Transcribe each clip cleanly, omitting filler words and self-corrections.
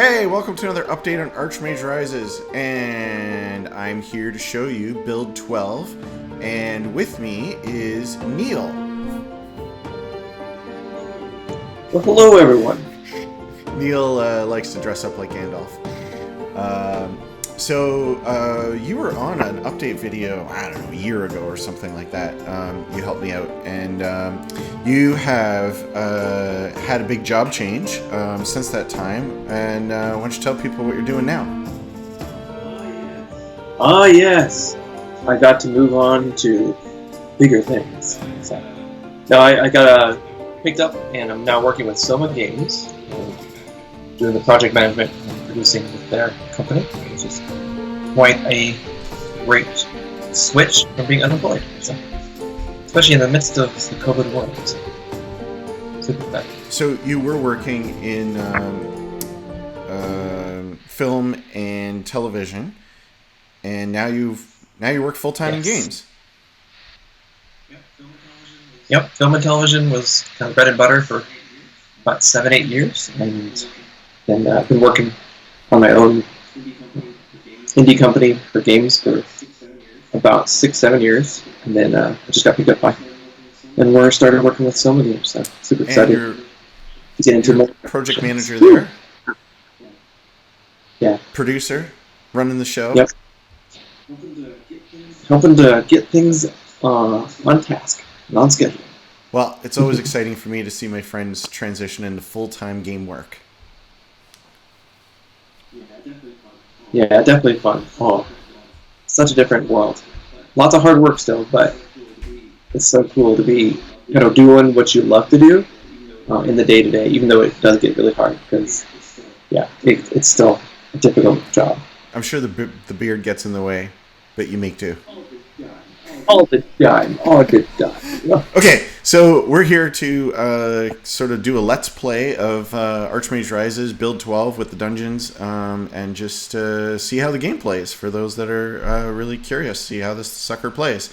Hey, welcome to another update on Archmage Rises, and I'm here to show you build 12, and with me is Neil. Well, hello everyone. Neil likes to dress up like Gandalf. So you were on an update video, I don't know, a year ago or something like that. You helped me out, and you have had a big job change since that time. And why don't you tell people what you're doing now? Ah, yes. I got to move on to bigger things. So, now I got picked up, and I'm now working with Soma Games, doing the project management and producing with their company, which is quite a great switch from being unemployed. So, especially in the midst of the COVID world. Super fun. So you were working in film and television, and now you work full time in games. Yep, film and television was kind of bread and butter for about 7-8 years, and then I've been working on my own indie company for games for about 6-7 years, and then I just got picked up by, and we're started working with Soma Games. So super excited to get into more. Project manager there. Yeah. Producer, running the show. Yep. Helping to get things on task, and on schedule. Well, it's always exciting for me to see my friends transition into full-time game work. Yeah, definitely fun. Oh, such a different world. Lots of hard work still, but it's so cool to be, doing what you love to do in the day-to-day, even though it does get really hard, because, yeah, it's still a difficult job. I'm sure the beard gets in the way, but you make do. All the time. Okay, so we're here to sort of do a let's play of Archmage Rises Build 12 with the dungeons, and just see how the game plays for those that are really curious, see how this sucker plays.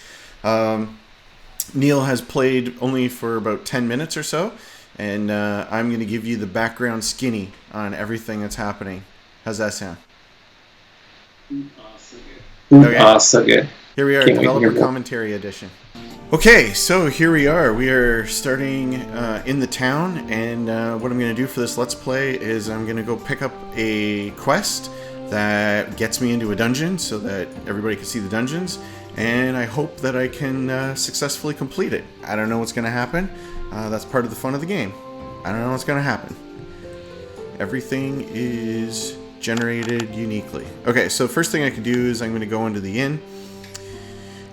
Neil has played only for about 10 minutes or so, and I'm going to give you the background skinny on everything that's happening. How's that sound? Okay. So good. Here we are, Developer Commentary Edition. Okay, so here we are. We are starting in the town, and what I'm going to do for this Let's Play is I'm going to go pick up a quest that gets me into a dungeon so that everybody can see the dungeons, and I hope that I can successfully complete it. I don't know what's going to happen. That's part of the fun of the game. I don't know what's going to happen. Everything is generated uniquely. Okay, so first thing I can do is I'm going to go into the inn.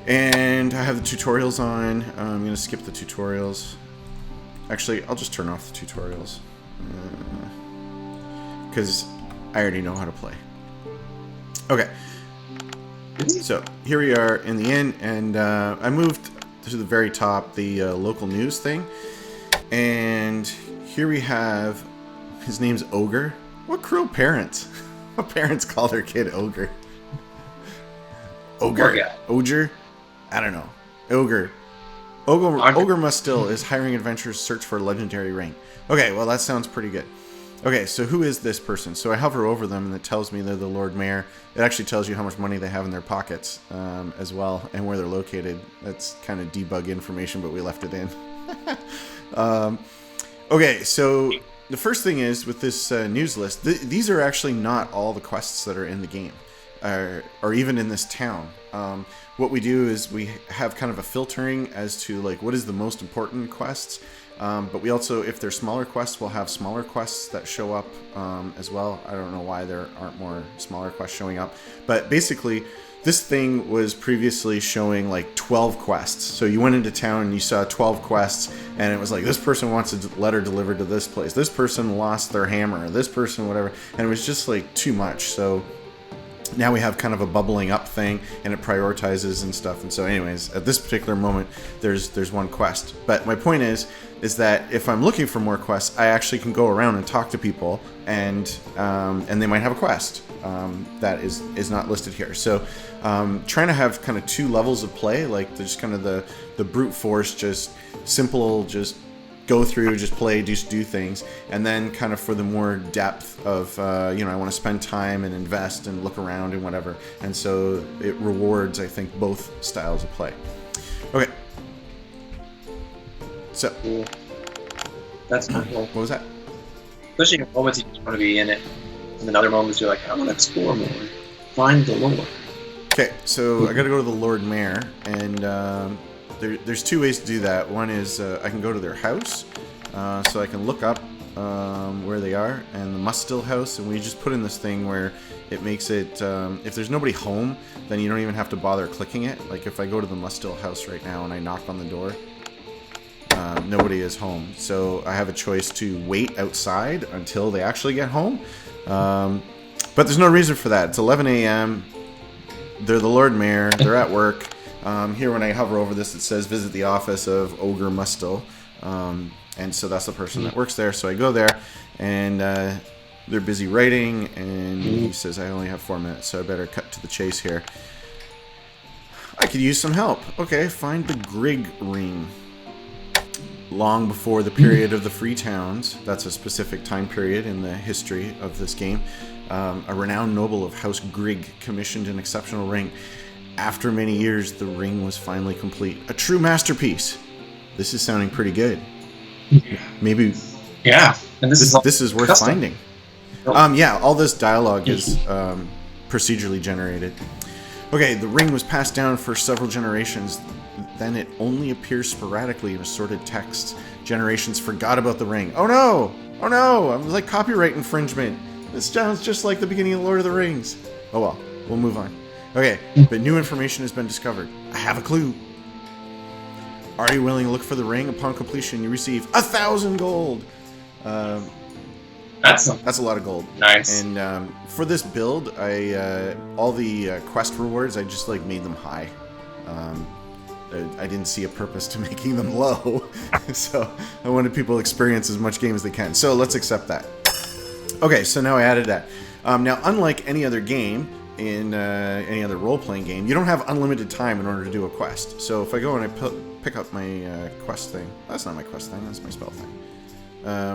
And I have the tutorials on. I'm going to skip the tutorials. Actually, I'll just turn off the tutorials. Because I already know how to play. Okay. So, here we are in the inn. And I moved to the very top, the local news thing. And here we have... His name's Ogre. What cruel parents. What parents call their kid Ogre? Ogre. Ogre? I don't know. Ogre must still is hiring adventurers to search for a legendary ring. Okay, well that sounds pretty good. Okay, so who is this person? So I hover over them and it tells me they're the Lord Mayor. It actually tells you how much money they have in their pockets as well, and where they're located. That's kind of debug information, but we left it in. Okay, so the first thing is with this news list, these are actually not all the quests that are in the game, or even in this town. What we do is we have kind of a filtering as to like what is the most important quests, but we also, if they're smaller quests, we'll have smaller quests that show up as well. I don't know why there aren't more smaller quests showing up, but basically this thing was previously showing like 12 quests. So you went into town and you saw 12 quests, and it was like, this person wants a letter delivered to this place, this person lost their hammer, this person whatever, and it was just like too much. So now we have kind of a bubbling up thing, and it prioritizes and stuff. And so anyways, at this particular moment, there's one quest. But my point is that if I'm looking for more quests, I actually can go around and talk to people, and they might have a quest that is not listed here. So trying to have kind of two levels of play, like there's kind of the brute force, just simple, just go through, just play, just do things, and then kind of for the more depth of, I want to spend time and invest and look around and whatever. And so it rewards, I think, both styles of play. Okay. So. Cool. That's cool. What was that? Especially in moments you just want to be in it, and then other moments you're like, I want to explore more, find the lore. Okay, so I got to go to the Lord Mayor, and there's two ways to do that. One is I can go to their house, so I can look up where they are, and the Mustill house, and we just put in this thing where it makes it, if there's nobody home, then you don't even have to bother clicking it. Like if I go to the Mustill house right now and I knock on the door, nobody is home. So I have a choice to wait outside until they actually get home, but there's no reason for that. It's 11 a.m., they're the Lord Mayor, they're at work. Here when I hover over this, it says visit the office of Ogre Mustill. And so that's the person that works there. So I go there, and they're busy writing, and he says, I only have 4 minutes, so I better cut to the chase here. I could use some help. Okay, find the Grigg Ring. Long before the period of the Free Towns, that's a specific time period in the history of this game, a renowned noble of House Grigg commissioned an exceptional ring. After many years, the ring was finally complete. A true masterpiece. This is sounding pretty good. Maybe. Yeah, and this is worth custom. Finding. Yeah, all this dialogue is procedurally generated. Okay, the ring was passed down for several generations. Then it only appears sporadically in assorted texts. Generations forgot about the ring. Oh no! Oh no! I'm like copyright infringement. This sounds just like the beginning of Lord of the Rings. Oh well, we'll move on. Okay, but new information has been discovered. I have a clue. Are you willing to look for the ring? Upon completion, you receive 1,000 gold. That's a lot of gold. Nice. And for this build, I all the quest rewards, I just like made them high. I didn't see a purpose to making them low, so I wanted people to experience as much game as they can. So let's accept that. Okay, so now I added that. Now, unlike any other game, in any other role-playing game, you don't have unlimited time in order to do a quest. So if I go and I pick up my quest thing, that's not my quest thing, that's my spell thing.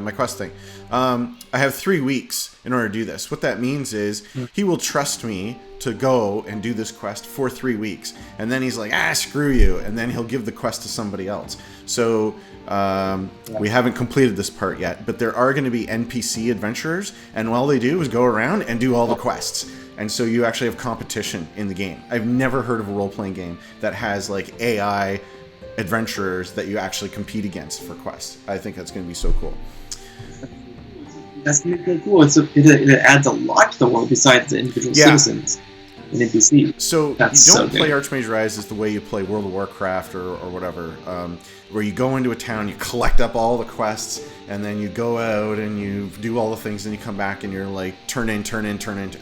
My quest thing. I have 3 weeks in order to do this. What that means is he will trust me to go and do this quest for 3 weeks. And then he's like, screw you. And then he'll give the quest to somebody else. So we haven't completed this part yet, but there are going to be NPC adventurers. And all they do is go around and do all the quests. And so you actually have competition in the game. I've never heard of a role-playing game that has like AI adventurers that you actually compete against for quests. I think that's going to be so cool. That's going to be really cool. It adds a lot to the world besides the individual citizens and NPCs. So you don't play Archmage Rise as the way you play World of Warcraft or whatever, where you go into a town, you collect up all the quests, and then you go out and you do all the things, and you come back and you're like, turn in.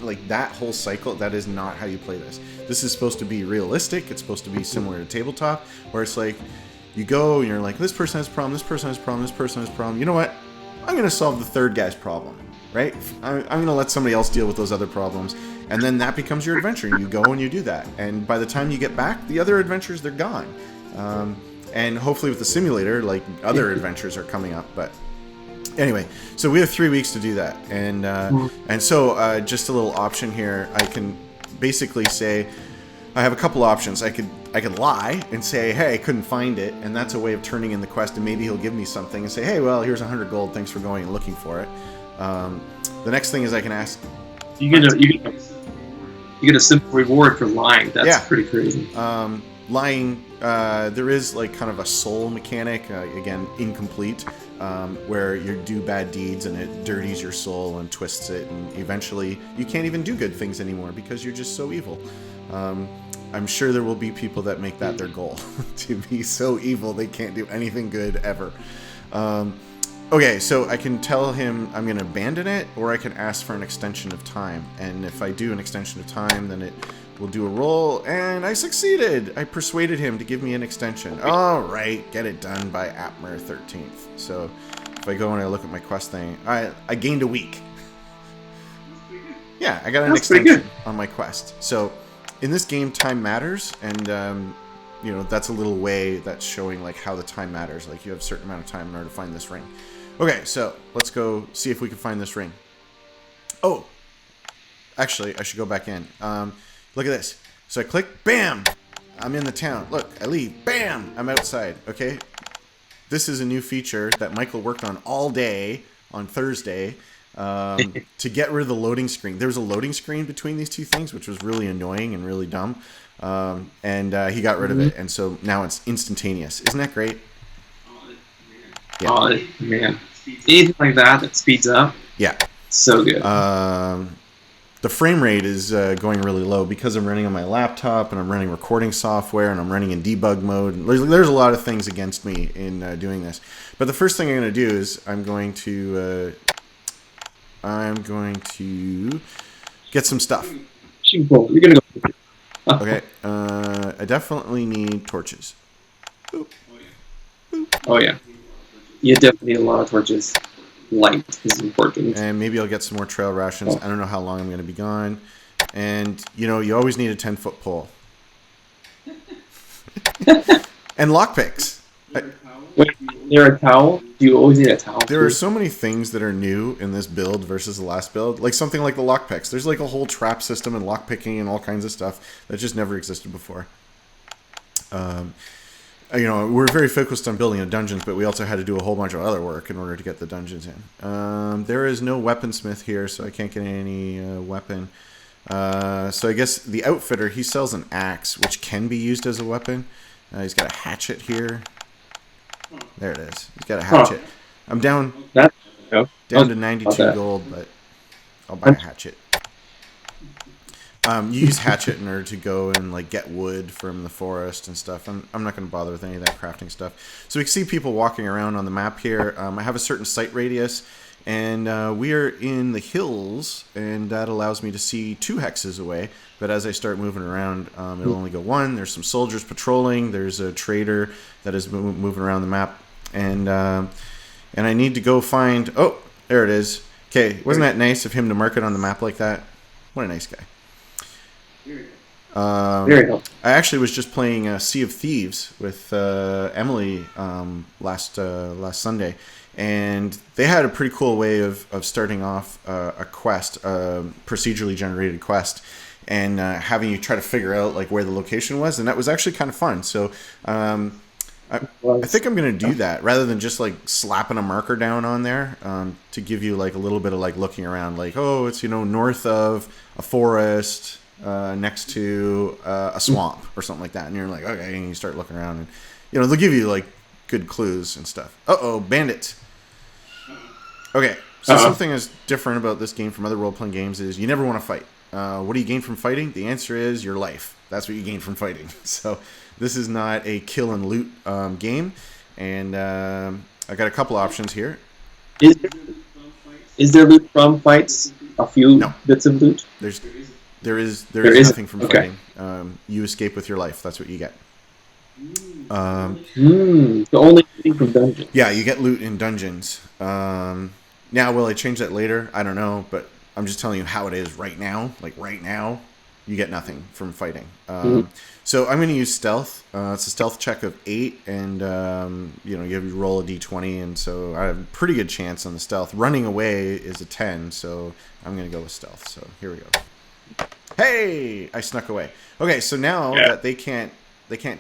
Like that whole cycle, that is not how you play this. This is supposed to be realistic. It's supposed to be similar to tabletop, where it's like, you go and you're like, this person has a problem, this person has a problem, this person has a problem. You know what? I'm going to solve the third guy's problem, right? I'm going to let somebody else deal with those other problems. And then that becomes your adventure. You go and you do that. And by the time you get back, the other adventures, they're gone. And hopefully with the simulator, like other adventures are coming up. But anyway, so we have 3 weeks to do that. And so just a little option here. I can basically say, I have a couple options. I could lie and say, hey, I couldn't find it. And that's a way of turning in the quest. And maybe he'll give me something and say, hey, well, here's 100 gold. Thanks for going and looking for it. The next thing is I can ask. You get a simple reward for lying. That's pretty crazy. Lying, there is like kind of a soul mechanic, again, incomplete, where you do bad deeds and it dirties your soul and twists it, and eventually you can't even do good things anymore because you're just so evil. I'm sure there will be people that make that their goal, to be so evil they can't do anything good ever. Okay, so I can tell him I'm going to abandon it, or I can ask for an extension of time. And if I do an extension of time, then it will do a roll, and I succeeded! I persuaded him to give me an extension. All right, get it done by Atmer 13th. So if I go and I look at my quest thing, I gained a week. Yeah, I got an extension on my quest. So in this game, time matters, and that's a little way that's showing like how the time matters. Like you have a certain amount of time in order to find this ring. Okay, so let's go see if we can find this ring. Oh, actually, I should go back in. Look at this. So I click, bam, I'm in the town. Look, I leave, bam, I'm outside. Okay, this is a new feature that Michael worked on all day on Thursday to get rid of the loading screen. There was a loading screen between these two things, which was really annoying and really dumb. And he got rid of it, and so now it's instantaneous. Isn't that great? Yeah. Oh, man. Anything like that speeds up. Yeah. So good. The frame rate is going really low because I'm running on my laptop and I'm running recording software and I'm running in debug mode. There's a lot of things against me in doing this. But the first thing I'm going to do is I'm going to get some stuff. You're going to go. Okay. I definitely need torches. Boop. Boop. Oh, yeah. You definitely need a lot of torches. Light is important. And maybe I'll get some more trail rations. I don't know how long I'm going to be gone. And, you always need a 10-foot pole. And lockpicks. Wait, there a towel? Do you always need a towel? There are so many things that are new in this build versus the last build. Like something like the lockpicks. There's like a whole trap system and lockpicking and all kinds of stuff that just never existed before. We're very focused on building the dungeons, but we also had to do a whole bunch of other work in order to get the dungeons in. There is no weaponsmith here, so I can't get any weapon. So I guess the outfitter, he sells an axe, which can be used as a weapon. He's got a hatchet here. There it is. He's got a hatchet. I'm down to 92 gold, but I'll buy a hatchet. You use hatchet in order to go and like get wood from the forest and stuff. I'm not going to bother with any of that crafting stuff. So we can see people walking around on the map here. I have a certain sight radius, and we are in the hills, and that allows me to see 2 hexes away. But as I start moving around, it'll only go 1. There's some soldiers patrolling. There's a trader that is moving around the map, and I need to go find. Oh, there it is. Okay, wasn't that nice of him to mark it on the map like that? What a nice guy. I actually was just playing Sea of Thieves with Emily last Sunday, and they had a pretty cool way of starting off a quest, a procedurally generated quest, and having you try to figure out like where the location was, and that was actually kind of fun. So I think I'm going to do that rather than just like slapping a marker down on there to give you like a little bit of like looking around, like, oh, it's north of a forest. Next to a swamp or something like that, and you're like, okay, and you start looking around, and they'll give you like good clues and stuff. Bandits. Okay, so something is different about this game from other role-playing games is you never want to fight. What do you gain from fighting? The answer is your life. That's what you gain from fighting. So this is not a kill and loot game, and I got a couple options here. Is there loot from fights? A few bits of loot? There is nothing from fighting. You escape with your life. That's what you get. The only thing from dungeons. Yeah, you get loot in dungeons. Now, will I change that later? I don't know, but I'm just telling you how it is right now. Like right now, you get nothing from fighting. So I'm going to use stealth. It's a stealth check of 8, and you have to roll a d20, and so I have a pretty good chance on the stealth. Running away is a 10, so I'm going to go with stealth. So here we go. Hey, I snuck away. Okay, so now that they can't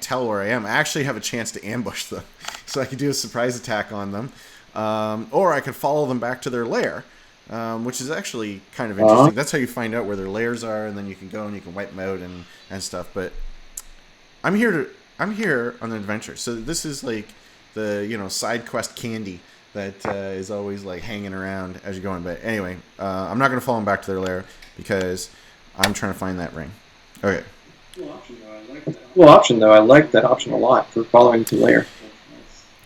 tell where I am, I actually have a chance to ambush them. So I could do a surprise attack on them, or I could follow them back to their lair, which is actually kind of interesting. That's how you find out where their lairs are, and then you can go and you can wipe them out and stuff. But I'm here on an adventure, so this is like the side quest candy that is always like hanging around as you're going. But anyway, I'm not going to follow them back to their lair because I'm trying to find that ring. Okay. Cool option, though. I like that option a lot for following to lair.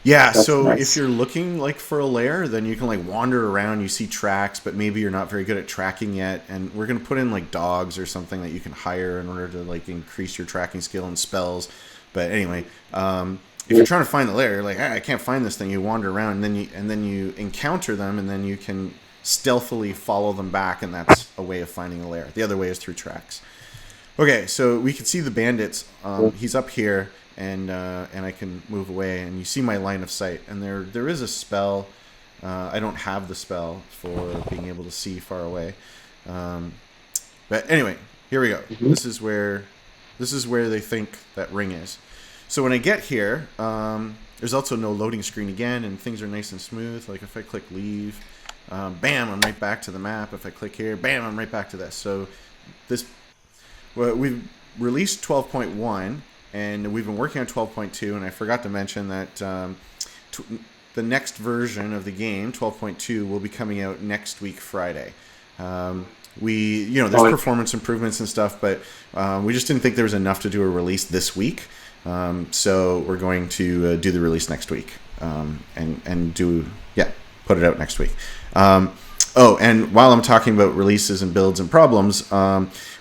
Yeah, so nice. If you're looking like for a lair, then you can like wander around. You see tracks, but maybe you're not very good at tracking yet. And we're gonna put in like dogs or something that you can hire in order to like increase your tracking skill and spells. But anyway, if you're trying to find the lair, you're like, I can't find this thing. You wander around, and then you encounter them, and then you can stealthily follow them back, and that's a way of finding a lair. The other way is through tracks. Okay, so we can see the bandits. He's up here, and I can move away, and you see my line of sight. And there is a spell. I don't have the spell for being able to see far away. But anyway, here we go. Mm-hmm. This is where they think that ring is. So when I get here, there's also no loading screen again, and things are nice and smooth. Like if I click leave, bam, I'm right back to the map. If I click here, bam, I'm right back to this. So we've released 12.1, and we've been working on 12.2, and I forgot to mention that the next version of the game, 12.2, will be coming out next week, Friday. There's performance improvements and stuff, but we just didn't think there was enough to do a release this week. So we're going to do the release next week, and put it out next week. And while I'm talking about releases and builds and problems,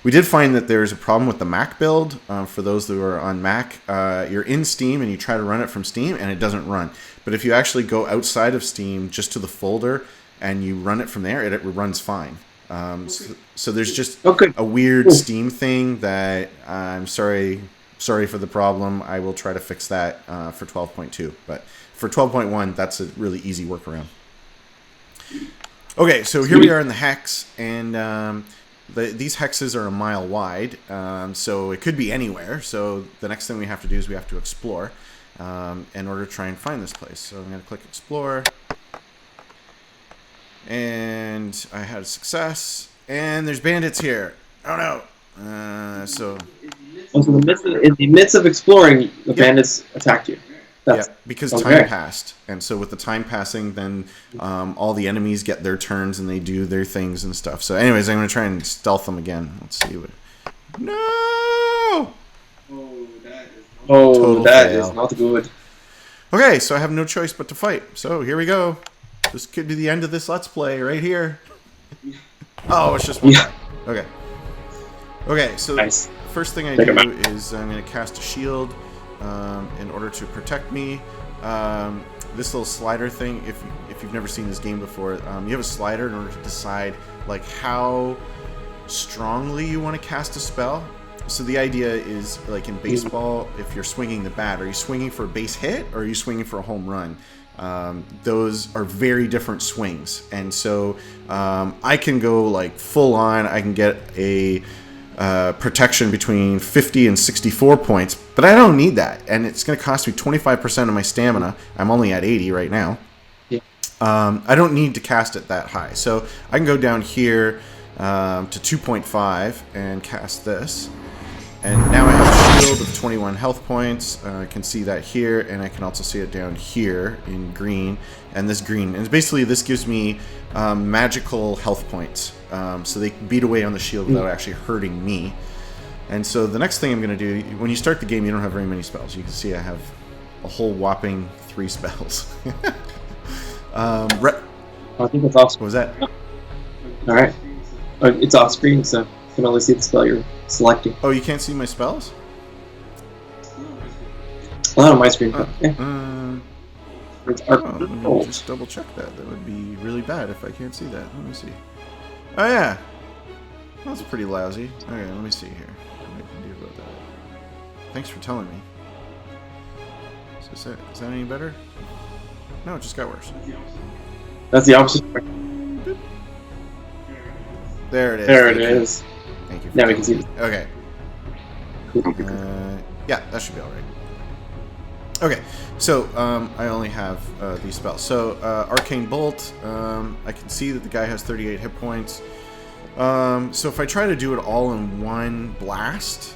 we did find that there's a problem with the Mac build. For those that are on Mac, you're in Steam and you try to run it from Steam and it doesn't run. But if you actually go outside of Steam just to the folder and you run it from there, it runs fine. So there's just a weird Steam thing that I'm sorry for the problem. I will try to fix that for 12.2. But for 12.1, that's a really easy workaround. Okay, so here we are in the hex, and these hexes are a mile wide, so it could be anywhere. So the next thing we have to do is we have to explore in order to try and find this place. So I'm going to click explore, and I had a success, and there's bandits here. Oh no! In the midst of exploring, the bandits attacked you. Because time passed, and so with the time passing, then all the enemies get their turns and they do their things and stuff. So, anyways, I'm going to try and stealth them again. Let's see what. No! That is not good. Okay, so I have no choice but to fight. So here we go. This could be the end of this Let's Play right here. Oh, it's just one guy. Okay, so nice. First thing I do is I'm going to cast a shield. In order to protect me. This little slider thing, if you've never seen this game before, you have a slider in order to decide like how strongly you want to cast a spell. So the idea is, like in baseball, if you're swinging the bat, are you swinging for a base hit or are you swinging for a home run? Those are very different swings, and so I can go like full on. I can get a protection between 50 and 64 points, but I don't need that, and it's going to cost me 25% of my stamina. I'm only at 80 right now. I don't need to cast it that high, so I can go down here to 2.5 and cast this, and now I have a shield of 21 health points. I can see that here, and I can also see it down here in green, and this green, and basically this gives me magical health points. So they beat away on the shield without actually hurting me. And so the next thing I'm going to do, when you start the game, you don't have very many spells. You can see I have a whole whopping 3 spells. I think it's off screen. What was that? Alright. It's off screen, so you can only see the spell you're selecting. Oh, you can't see my spells? Well, on my screen. Let me just double check that. That would be really bad if I can't see that. Let me see. Oh yeah, that's pretty lousy. Okay, let me see here. What I can do about that. Thanks for telling me. Is that any better? No, it just got worse. That's the opposite. There it is. There it is. Thank you. Now we can see. Okay. Yeah, that should be all right. Okay, so I only have these spells. So Arcane Bolt, I can see that the guy has 38 hit points. So if I try to do it all in one blast,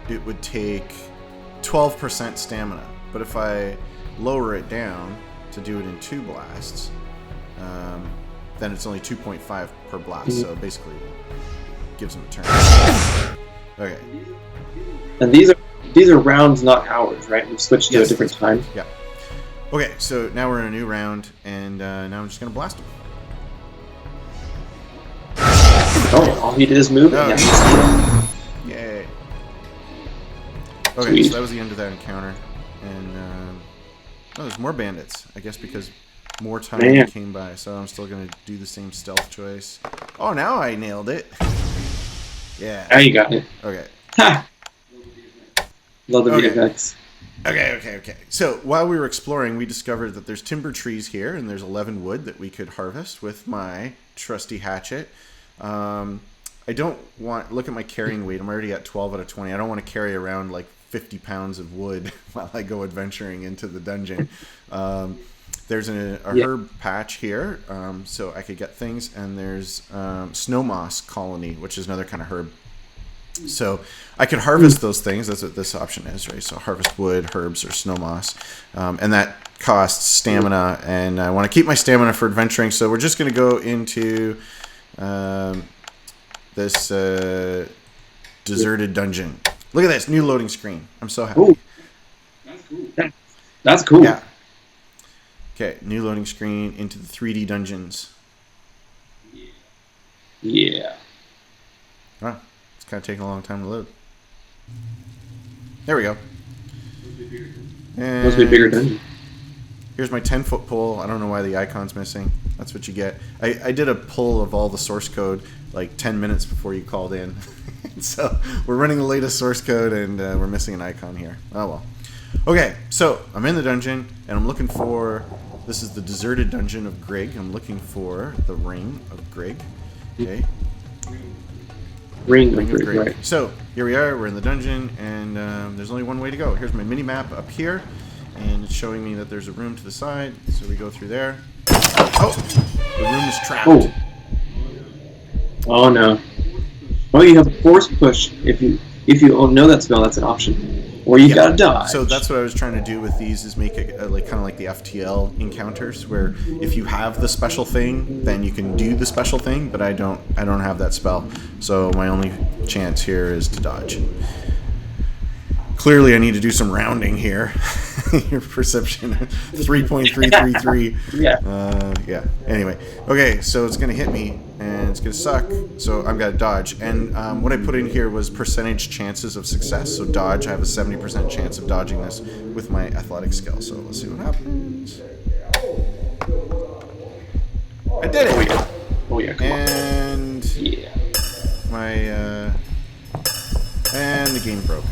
it would take 12% stamina. But if I lower it down to do it in 2 blasts, then it's only 2.5 per blast. So basically, gives him a turn. Okay. And these are rounds, not hours, right? We've switched to a different time. Yeah. Okay, so now we're in a new round, and now I'm just gonna blast him. Oh, all he did is move. Yay. Okay, so that was the end of that encounter, and oh, there's more bandits. I guess because more time came by, so I'm still gonna do the same stealth choice. Oh, now I nailed it. Yeah. Now you got it. Okay. Ha! Love the Okay. VFX. Okay. So while we were exploring, we discovered that there's timber trees here, and there's 11 wood that we could harvest with my trusty hatchet. I don't want... Look at my carrying weight. I'm already at 12 out of 20. I don't want to carry around like 50 pounds of wood while I go adventuring into the dungeon. There's a herb patch here, so I could get things, and there's snow moss colony, which is another kind of herb. So I could harvest those things. That's what this option is, right? So harvest wood, herbs, or snow moss, and that costs stamina, and I want to keep my stamina for adventuring. So we're just going to go into this deserted dungeon. Look at this new loading screen. I'm so happy. Ooh. That's cool. Yeah. Okay, new loading screen into the 3D dungeons. Yeah. Wow, it's kind of taking a long time to load. There we go. And Must be a bigger dungeon. here's my 10-foot pole. I don't know why the icon's missing. That's what you get. I did a pull of all the source code like 10 minutes before you called in. So we're running the latest source code, and we're missing an icon here. Oh well. Okay, so I'm in the dungeon, and I'm looking for... This is the deserted dungeon of Grigg. I'm looking for the Ring of Grigg. Okay. Ring of Grigg, Grigg, right. So here we are. We're in the dungeon, and there's only one way to go. Here's my mini map up here, and it's showing me that there's a room to the side. So we go through there. Oh, the room is trapped. Oh no. Oh, you have a force push. If you know that spell, that's an option. Or you gotta dodge. So that's what I was trying to do with these, is make it like kind of like the FTL encounters, where if you have the special thing, then you can do the special thing. But I don't have that spell, so my only chance here is to dodge. Clearly, I need to do some rounding here. Your perception, 3.333. Yeah. Anyway, okay, so it's gonna hit me, and it's gonna suck. So I'm gonna dodge. And what I put in here was percentage chances of success. So dodge, I have a 70% chance of dodging this with my athletic skill. So let's see what happens. I did it. Oh yeah. Come on. And Yeah. my and the game broke.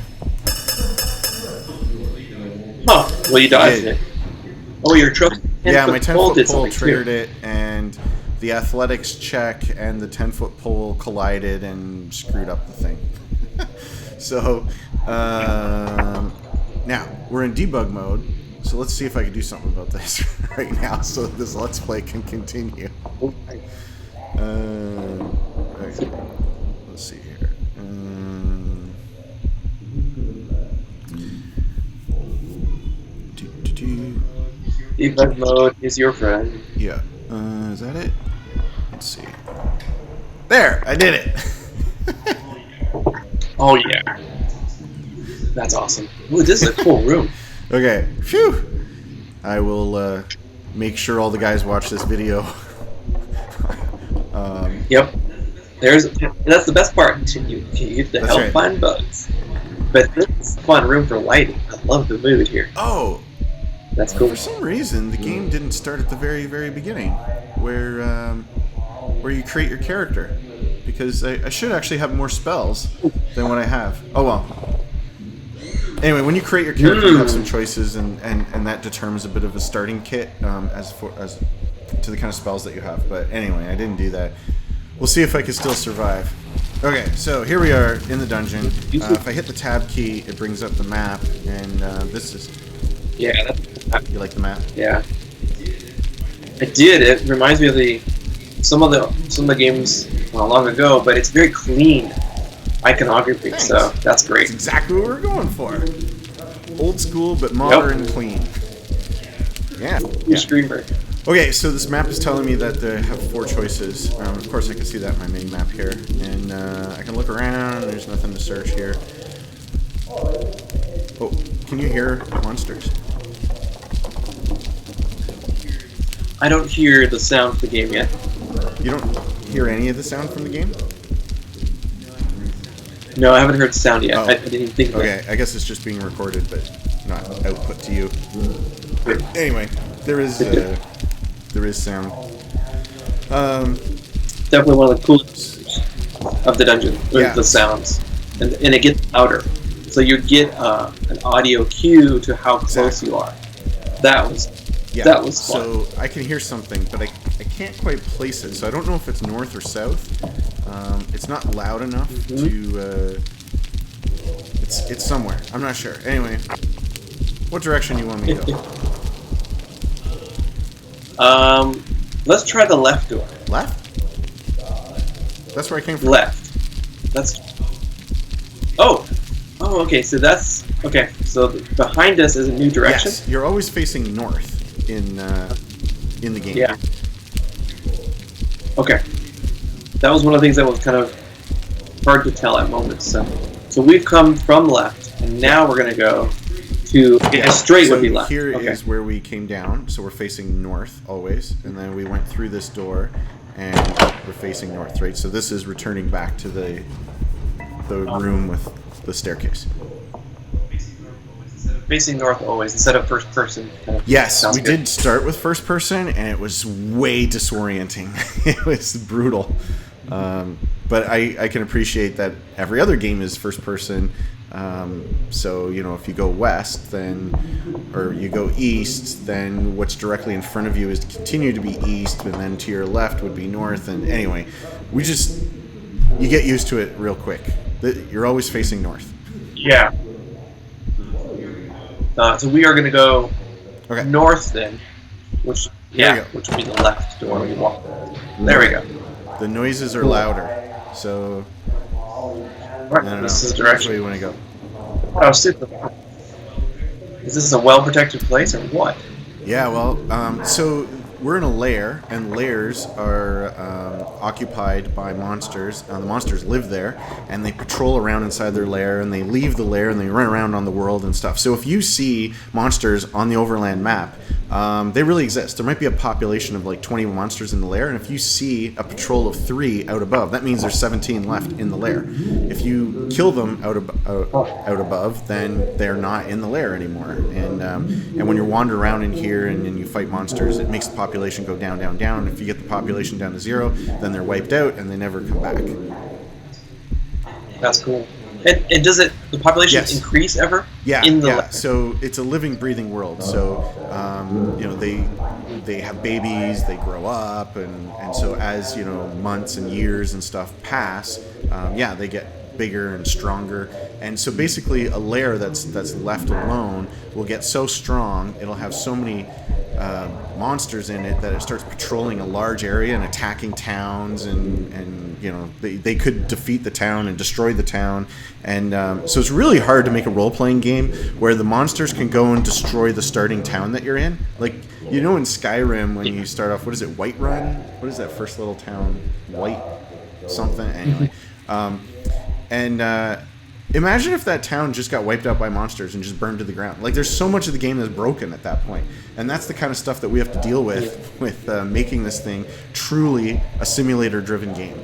Huh. Well, you dodged it. Oh, your truck. Yeah, my 10-foot pole triggered it, and the athletics check and the 10-foot pole collided and screwed up the thing. So now we're in debug mode. So let's see if I can do something about this right now, so this Let's Play can continue. Okay. Let's see here. Debug mode is your friend. Yeah. Is that it? Let's see. There! I did it! Oh yeah. That's awesome. Ooh, this is a cool room. Okay. Phew! I will make sure all the guys watch this video. Yep. That's the best part. You get to help find bugs. But this is a fun room for lighting. I love the mood here. Oh! That's cool. For some reason, the game didn't start at the very, very beginning, where you create your character. Because I should actually have more spells than what I have. Oh well. Anyway, when you create your character, you have some choices, and that determines a bit of a starting kit as to the kind of spells that you have. But anyway, I didn't do that. We'll see if I can still survive. Okay, so here we are in the dungeon. If I hit the tab key, it brings up the map, and this is... Yeah. You like the map? Yeah. I did. It reminds me of some of the games long ago, but it's very clean iconography. Thanks. So that's great. That's exactly what we're going for. Old school, but modern, clean. Yeah. Screener. Okay, so this map is telling me that I have 4 choices. Of course, I can see that in my mini map here, and I can look around. There's nothing to search here. Oh, can you hear monsters? I don't hear the sound of the game yet. You don't hear any of the sound from the game? No, I haven't heard the sound yet. Oh. I didn't even think of it. Okay, I guess it's just being recorded, but not output to you. Anyway, there is sound. Definitely one of the coolest. of the dungeon, with the sounds, and it gets louder. So you get an audio cue to how close you are. That was fun. So I can hear something, but I can't quite place it. So I don't know if it's north or south. It's not loud enough to. It's somewhere. I'm not sure. Anyway, what direction you want me to go? Let's try the left door. Left? That's where I came from. Left. That's. Oh, okay. So that's okay. So behind us is a new direction. Yes, you're always facing north in the game. Yeah. Okay. That was one of the things that was kind of hard to tell at moments. So we've come from left, and now we're gonna go to straight would be left. Here is where we came down. So we're facing north always, and then we went through this door, and we're facing north, right? So this is returning back to the room with the staircase. Facing north always instead of first person. Yes, we did start with first person, and it was way disorienting. It was brutal. But I can appreciate that every other game is first person. So, if you go west, or you go east, then what's directly in front of you is to continue to be east, and then to your left would be north. And anyway, you get used to it real quick. You're always facing north. Yeah. So we are going to go north then, which would be the left door when you walk. There we go. The noises are louder, so this is the direction you want to go. Oh, super. Is this a well-protected place or what? Yeah, well, so we're in a lair, and lairs are occupied by monsters. The monsters live there, and they patrol around inside their lair, and they leave the lair, and they run around on the world and stuff. So if you see monsters on the overland map, they really exist. There might be a population of like 20 monsters in the lair, and if you see a patrol of 3 out above, that means there's 17 left in the lair. If you kill them out above, then they're not in the lair anymore. And when you wander around in here and you fight monsters, it makes the population go down, down, down. If you get the population down to 0, then they're wiped out and they never come back. That's cool. And does the population increase ever? Yeah, in the So it's a living, breathing world. So they have babies, they grow up, and so as months and years and stuff pass, they get bigger and stronger. And so basically, a lair that's left alone will get so strong, it'll have so many monsters in it that it starts patrolling a large area and attacking towns, and they could defeat the town and destroy the town. And so it's really hard to make a role-playing game where the monsters can go and destroy the starting town that you're in. Like, in Skyrim, when you start off, what is it, Whiterun? What is that first little town? White something? Anyway. Imagine if that town just got wiped out by monsters and just burned to the ground. Like, there's so much of the game that's broken at that point. And that's the kind of stuff that we have to deal with making this thing truly a simulator-driven game.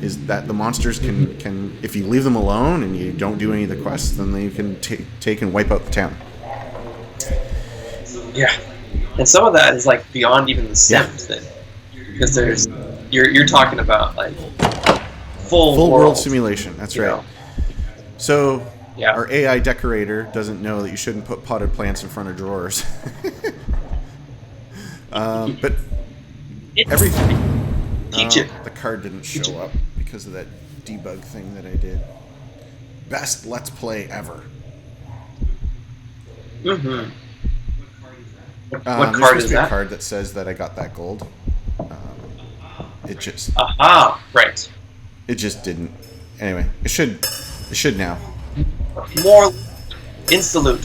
Is that the monsters can, if you leave them alone and you don't do any of the quests, then they can take and wipe out the town. Yeah. And some of that is, like, beyond even the Sims thing. Because you're talking about, like, full world simulation. That's right. So, our AI decorator doesn't know that you shouldn't put potted plants in front of drawers. But everything... Teach it. The card didn't show up because of that debug thing that I did. Best Let's Play ever. Mm-hmm. What card is that? A card that says that I got that gold. It just... right. It just didn't. Anyway, it should now. More insta-loot.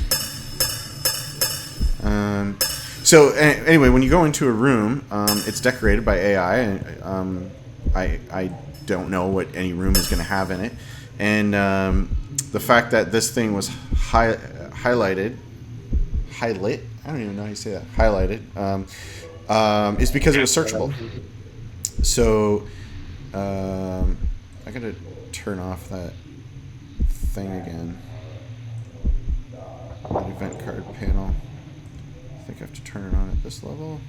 So anyway, when you go into a room, it's decorated by AI, and I don't know what any room is going to have in it, and the fact that this thing was highlighted, I don't even know how you say that, highlighted, is because it was searchable. So I gotta turn off that thing again. That event card panel. I think I have to turn it on at this level.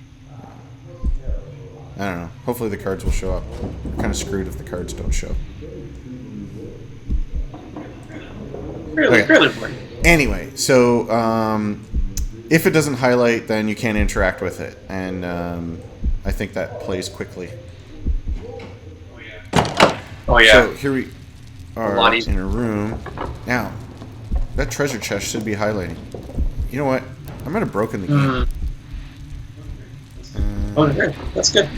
I don't know. Hopefully the cards will show up. We're kind of screwed if the cards don't show. Fairly important. Anyway, so if it doesn't highlight, then you can't interact with it, and I think that plays quickly. Oh yeah. So here we are in a room. Now, that treasure chest should be highlighting. You know what? I might have broken the game. Okay, that's good.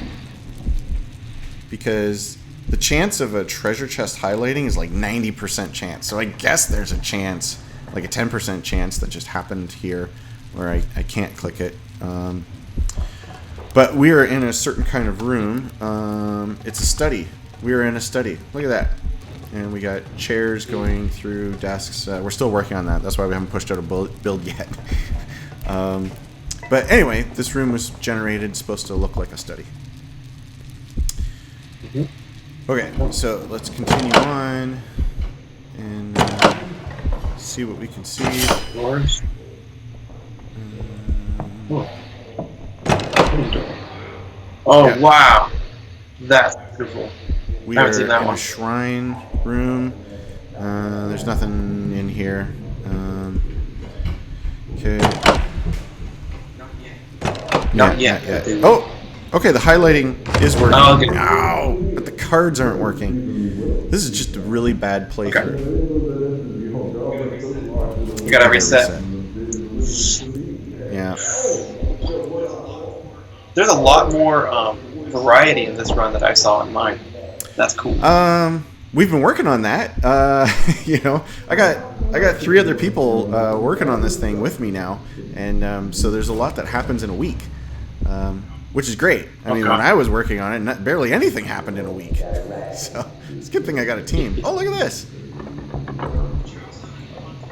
Because the chance of a treasure chest highlighting is like 90% chance. So I guess there's a chance, like a 10% chance that just happened here where I can't click it. But we are in a certain kind of room. It's a study. We are in a study. Look at that. And we got chairs going through desks. We're still working on that. That's why we haven't pushed out a build yet. But anyway, this room was generated, supposed to look like a study. Okay, so let's continue on and see what we can see. Doors. Oh yeah. Wow, that's beautiful. We are in a shrine room. There's nothing in here. Okay. Not yet. Oh, okay. The highlighting is working. Oh, okay. Ow, but the cards aren't working. This is just a really bad playthrough. Okay. You gotta reset. Yeah. There's a lot more variety in this run that I saw in mine. That's cool. We've been working on that. You know, I got 3 other people working on this thing with me now, and so there's a lot that happens in a week, which is great. I mean, when I was working on it, barely anything happened in a week. So it's a good thing I got a team. Oh, look at this.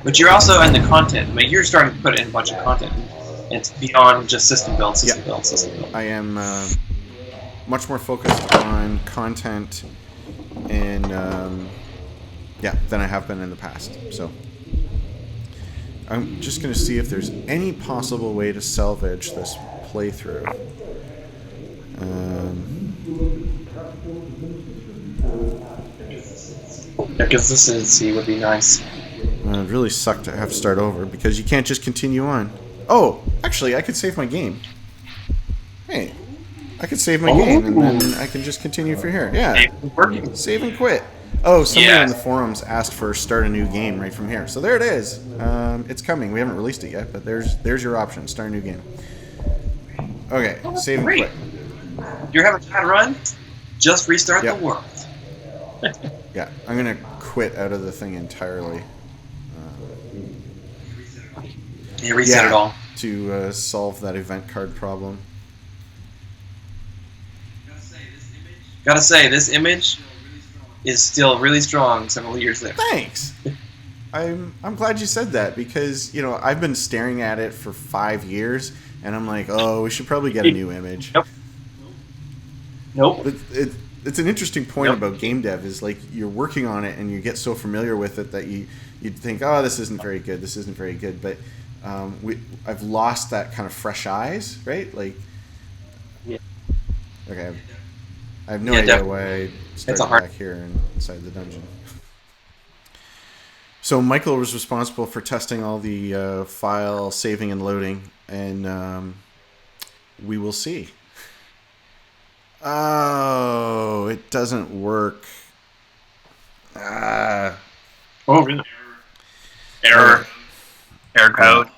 But you're also in the content. I mean, you're starting to put in a bunch of content. It's beyond just system build. I am much more focused on content and than I have been in the past. So I'm just going to see if there's any possible way to salvage this playthrough. Consistency would be nice. It really sucked to have to start over because you can't just continue on. Oh, actually, I could save my game. Hey, I could save my game and then I can just continue for here. Yeah, save and quit. Oh, somebody on the forums asked for start a new game right from here. So there it is. It's coming. We haven't released it yet, but there's your option. Start a new game. Okay, save and quit. You're having a bad run? Just restart the world. Yeah, I'm going to quit out of the thing entirely. You reset it all. To solve that event card problem. Gotta say, this image is still really strong several years later. Thanks. I'm glad you said that because, you know, I've been staring at it for 5 years and I'm like, oh, we should probably get a new image. Nope. But it's an interesting point about game dev is like you're working on it and you get so familiar with it that you'd think, oh, this isn't very good. But I've lost that kind of fresh eyes, right? Like, okay, I have no idea why I started back here inside the dungeon. So Michael was responsible for testing all the file saving and loading, and we will see. Oh, it doesn't work. Oh, really? Error code.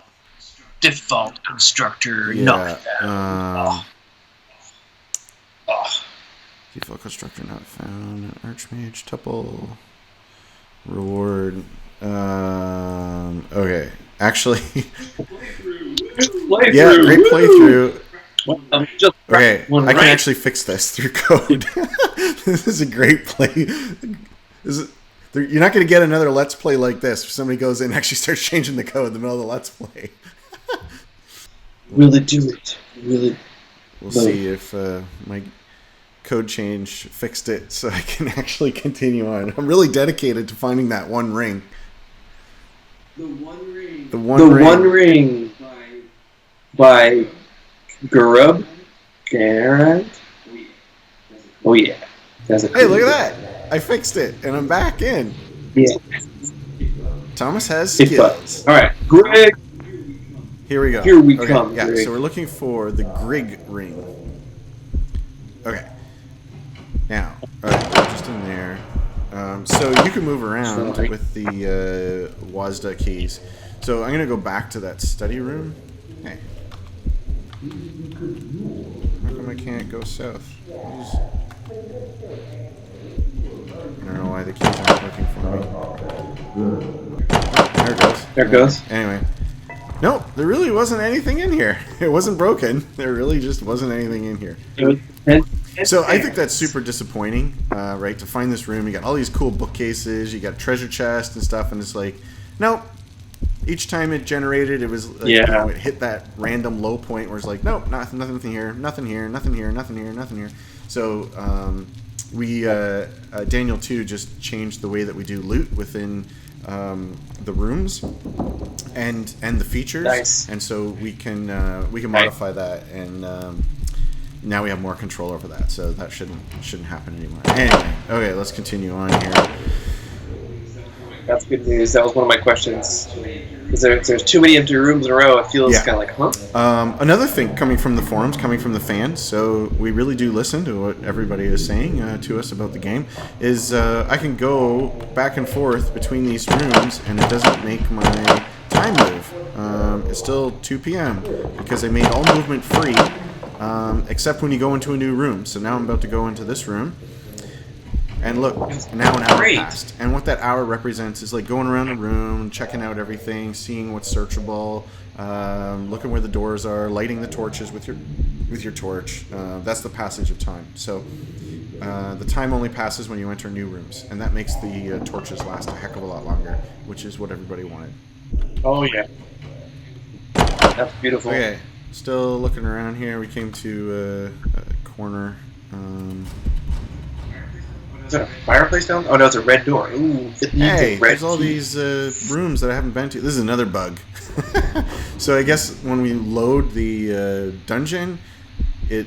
Default constructor not found. Default constructor not found. Archmage tuple. Reward. Okay. Actually. Yeah, great playthrough. Okay, I can actually fix this through code. This is a great play. You're not going to get another Let's Play like this where somebody goes in and actually starts changing the code in the middle of the Let's Play. Will it do it? We'll see if my code change fixed it so I can actually continue on. I'm really dedicated to finding that one ring. The One Ring. The One Ring. By Garant. Oh yeah. Hey, look at that! I fixed it, and I'm back in. Yeah. Thomas has Big butt. skills. All right, Grigg. Here we go. Here we okay, come. Yeah, Grigg. so we're looking for the Grigg Ring. Okay. Now, all right, we're just in there. So you can move around with the WASD keys. So I'm gonna go back to that study room. Hey. How come I can't go south? I don't know why the keys aren't working for me. There it goes. There it goes. Anyway. Nope, there really wasn't anything in here. It wasn't broken. There really just wasn't anything in here. So I think that's super disappointing, right? To find this room, you got all these cool bookcases, you got treasure chest and stuff, and it's like, nope. Each time it generated, it was like, you know, it hit that random low point where it's like, nope, nothing here, nothing here, nothing here, nothing here, nothing here. So Daniel 2 just changed the way that we do loot within the rooms and the features. Nice. And so we can modify that, and now we have more control over that. So that shouldn't happen anymore. Anyway, okay, let's continue on here. That's good news. That was one of my questions. Because there's too many empty rooms in a row, it feels kind of like, huh? Another thing coming from the forums, coming from the fans, so we really do listen to what everybody is saying to us about the game, is I can go back and forth between these rooms and it doesn't make my time move. It's still 2 p.m. because they made all movement free, except when you go into a new room. So now I'm about to go into this room. And look, now an hour passed. And what that hour represents is like going around the room, checking out everything, seeing what's searchable, looking where the doors are, lighting the torches with your torch. That's the passage of time. So the time only passes when you enter new rooms, and that makes the torches last a heck of a lot longer, which is what everybody wanted. Oh yeah, that's beautiful. Okay, still looking around here. We came to a corner. Is that a fireplace down? Oh no, it's a red door. Ooh, hey, there's all these rooms that I haven't been to. This is another bug. So I guess when we load the dungeon, it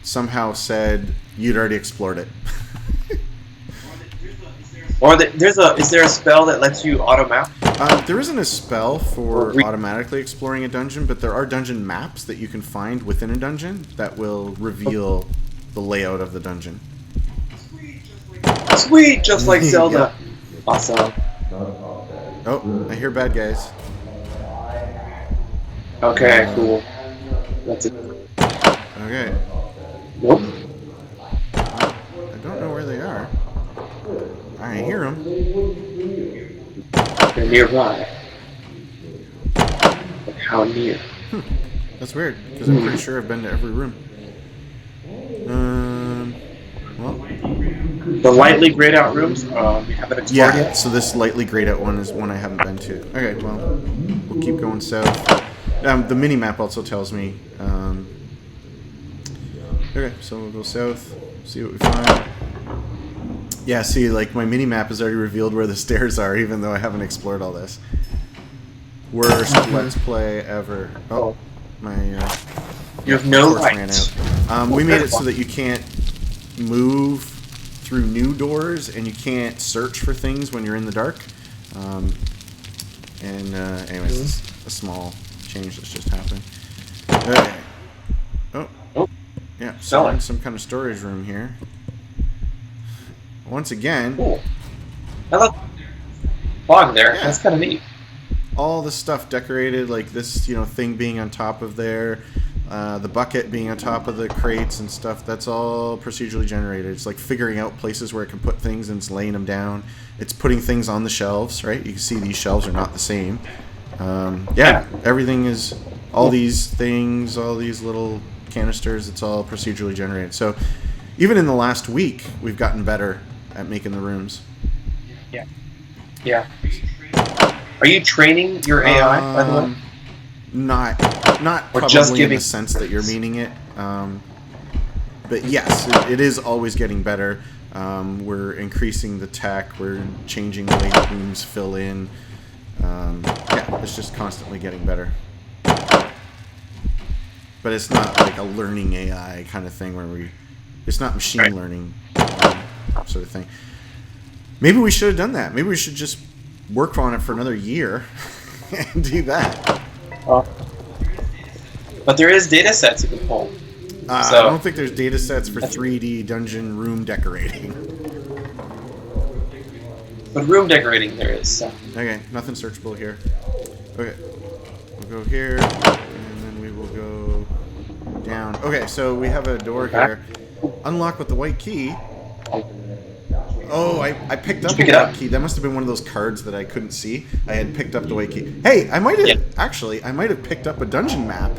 somehow said you'd already explored it. Or is there a spell that lets you auto map? There isn't a spell for automatically exploring a dungeon, but there are dungeon maps that you can find within a dungeon that will reveal the layout of the dungeon. Sweet, just like Zelda. Yeah. Awesome. Oh, I hear bad guys. Okay, cool. That's it. Okay. Nope. I don't know where they are. I hear them. They're nearby. But how near? That's weird, because I'm pretty sure I've been to every room. Well. The lightly grayed out rooms, you haven't explored yet? So this lightly grayed out one is one I haven't been to. Okay, well, we'll keep going south. The mini-map also tells me. Okay, so we'll go south, see what we find. Yeah, see, like, my mini-map has already revealed where the stairs are, even though I haven't explored all this. Worst Let's Play ever. Oh, my... you have no ran out. We made it so that you can't move through new doors, and you can't search for things when you're in the dark. Anyways, it's a small change that's just happened. Okay. Oh. Yeah, so in some kind of storage room here. Once again. Cool. I love fog there. Yeah. That's kind of neat. All the stuff decorated, like this, thing being on top of there. The bucket being on top of the crates and stuff, that's all procedurally generated. It's like figuring out places where it can put things and it's laying them down. It's putting things on the shelves, right? You can see these shelves are not the same. Everything is, all these things, all these little canisters, it's all procedurally generated. So even in the last week, we've gotten better at making the rooms. Yeah. Are you training your AI, by the way? Not or probably just in the sense that you're meaning it. But yes, it is always getting better. We're increasing the tech. We're changing the way the rooms fill in. It's just constantly getting better. But it's not like a learning AI kind of thing where it's not machine learning sort of thing. Maybe we should have done that. Maybe we should just work on it for another year and do that. But there is data sets you can pull. I don't think there's data sets for 3D dungeon room decorating. But room decorating there is. So. Okay, nothing searchable here. Okay, we'll go here, and then we will go down. Okay, so we have a door here. Unlock with the white key. Oh, I picked up a white key. That must have been one of those cards that I couldn't see. I had picked up the white key. Hey, I might have I might have picked up a dungeon map,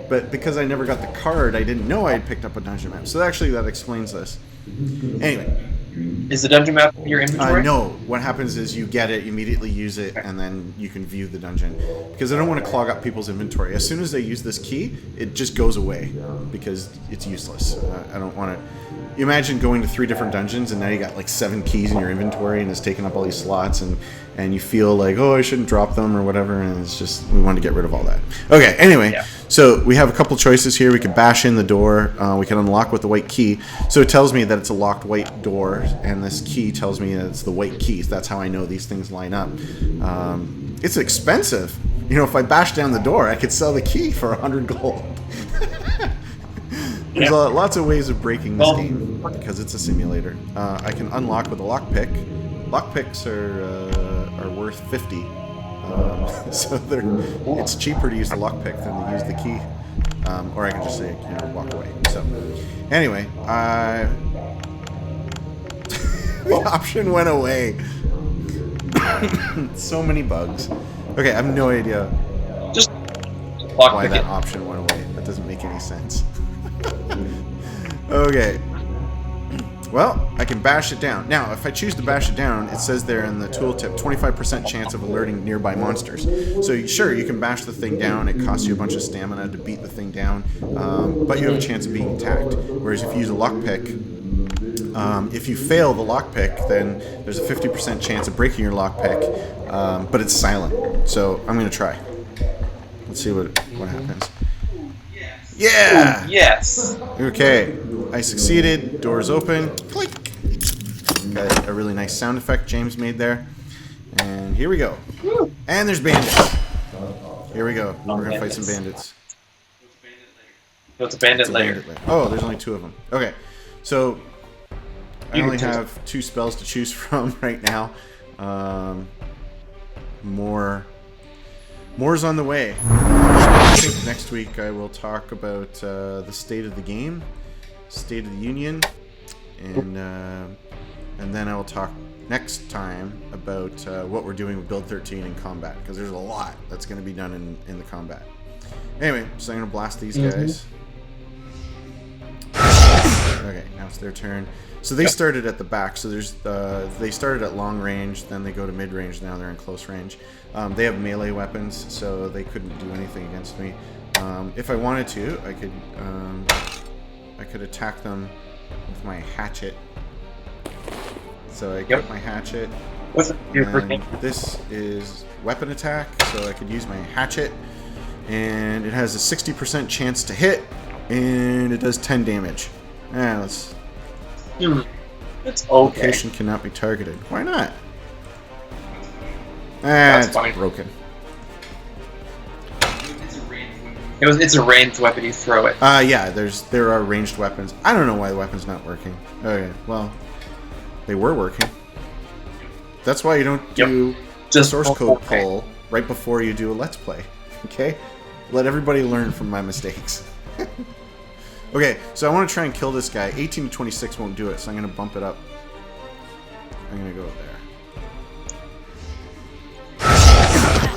but because I never got the card, I didn't know I had picked up a dungeon map. So actually, that explains this. Anyway. Is the dungeon map in your inventory? No. What happens is you get it, you immediately use it, and then you can view the dungeon. Because I don't want to clog up people's inventory. As soon as they use this key, it just goes away because it's useless. I don't want to... You imagine going to 3 different dungeons, and now you got like 7 keys in your inventory, and it's taking up all these slots, and you feel like, oh, I shouldn't drop them or whatever, and it's just, we want to get rid of all that. Okay, anyway, so we have a couple choices here. We can bash in the door. We can unlock with the white key. So it tells me that it's a locked white door, and this key tells me that it's the white keys. That's how I know these things line up. It's expensive. You know, if I bash down the door, I could sell the key for 100 gold. There's lots of ways of breaking this game because it's a simulator. I can unlock with a lockpick. Lockpicks are worth 50, so it's cheaper to use the lockpick than to use the key. Or I can just say, walk away. So, anyway, the option went away. So many bugs. Okay, I have no idea why that option went away. That doesn't make any sense. Okay. Well, I can bash it down. Now, if I choose to bash it down, it says there in the tooltip, 25% chance of alerting nearby monsters. So, sure, you can bash the thing down. It costs you a bunch of stamina to beat the thing down, but you have a chance of being attacked. Whereas if you use a lockpick, if you fail the lockpick, then there's a 50% chance of breaking your lockpick, but it's silent. So, I'm going to try. Let's see what happens. Yeah! Ooh, yes! Okay, I succeeded. Doors open. Click! Got a really nice sound effect James made there. And here we go. And there's bandits. Here we go. We're going to fight some bandits. It's a bandit lair. Oh, there's only 2 of them. Okay, so I only have 2 spells to choose from right now. More's on the way. I think next week I will talk about the state of the game, State of the Union, and then I will talk next time about what we're doing with Build 13 in combat, because there's a lot that's going to be done in the combat. Anyway, so I'm going to blast these guys. Okay, now it's their turn. So they started at the back, so they started at long range, then they go to mid range, now they're in close range. They have melee weapons, so they couldn't do anything against me. If I wanted to, I could attack them with my hatchet. So I get my hatchet. And this is weapon attack, so I could use my hatchet, and it has a 60% chance to hit, and it does 10 damage. Let's. It's okay. Location cannot be targeted. Why not? It's broken. It's a ranged weapon. You throw it. Yeah. There are ranged weapons. I don't know why the weapon's not working. Okay. Well, they were working. That's why you don't do just source code pull right before you do a let's play. Okay. Let everybody learn from my mistakes. Okay, so I want to try and kill this guy. 18 to 26 won't do it, so I'm going to bump it up. I'm going to go there.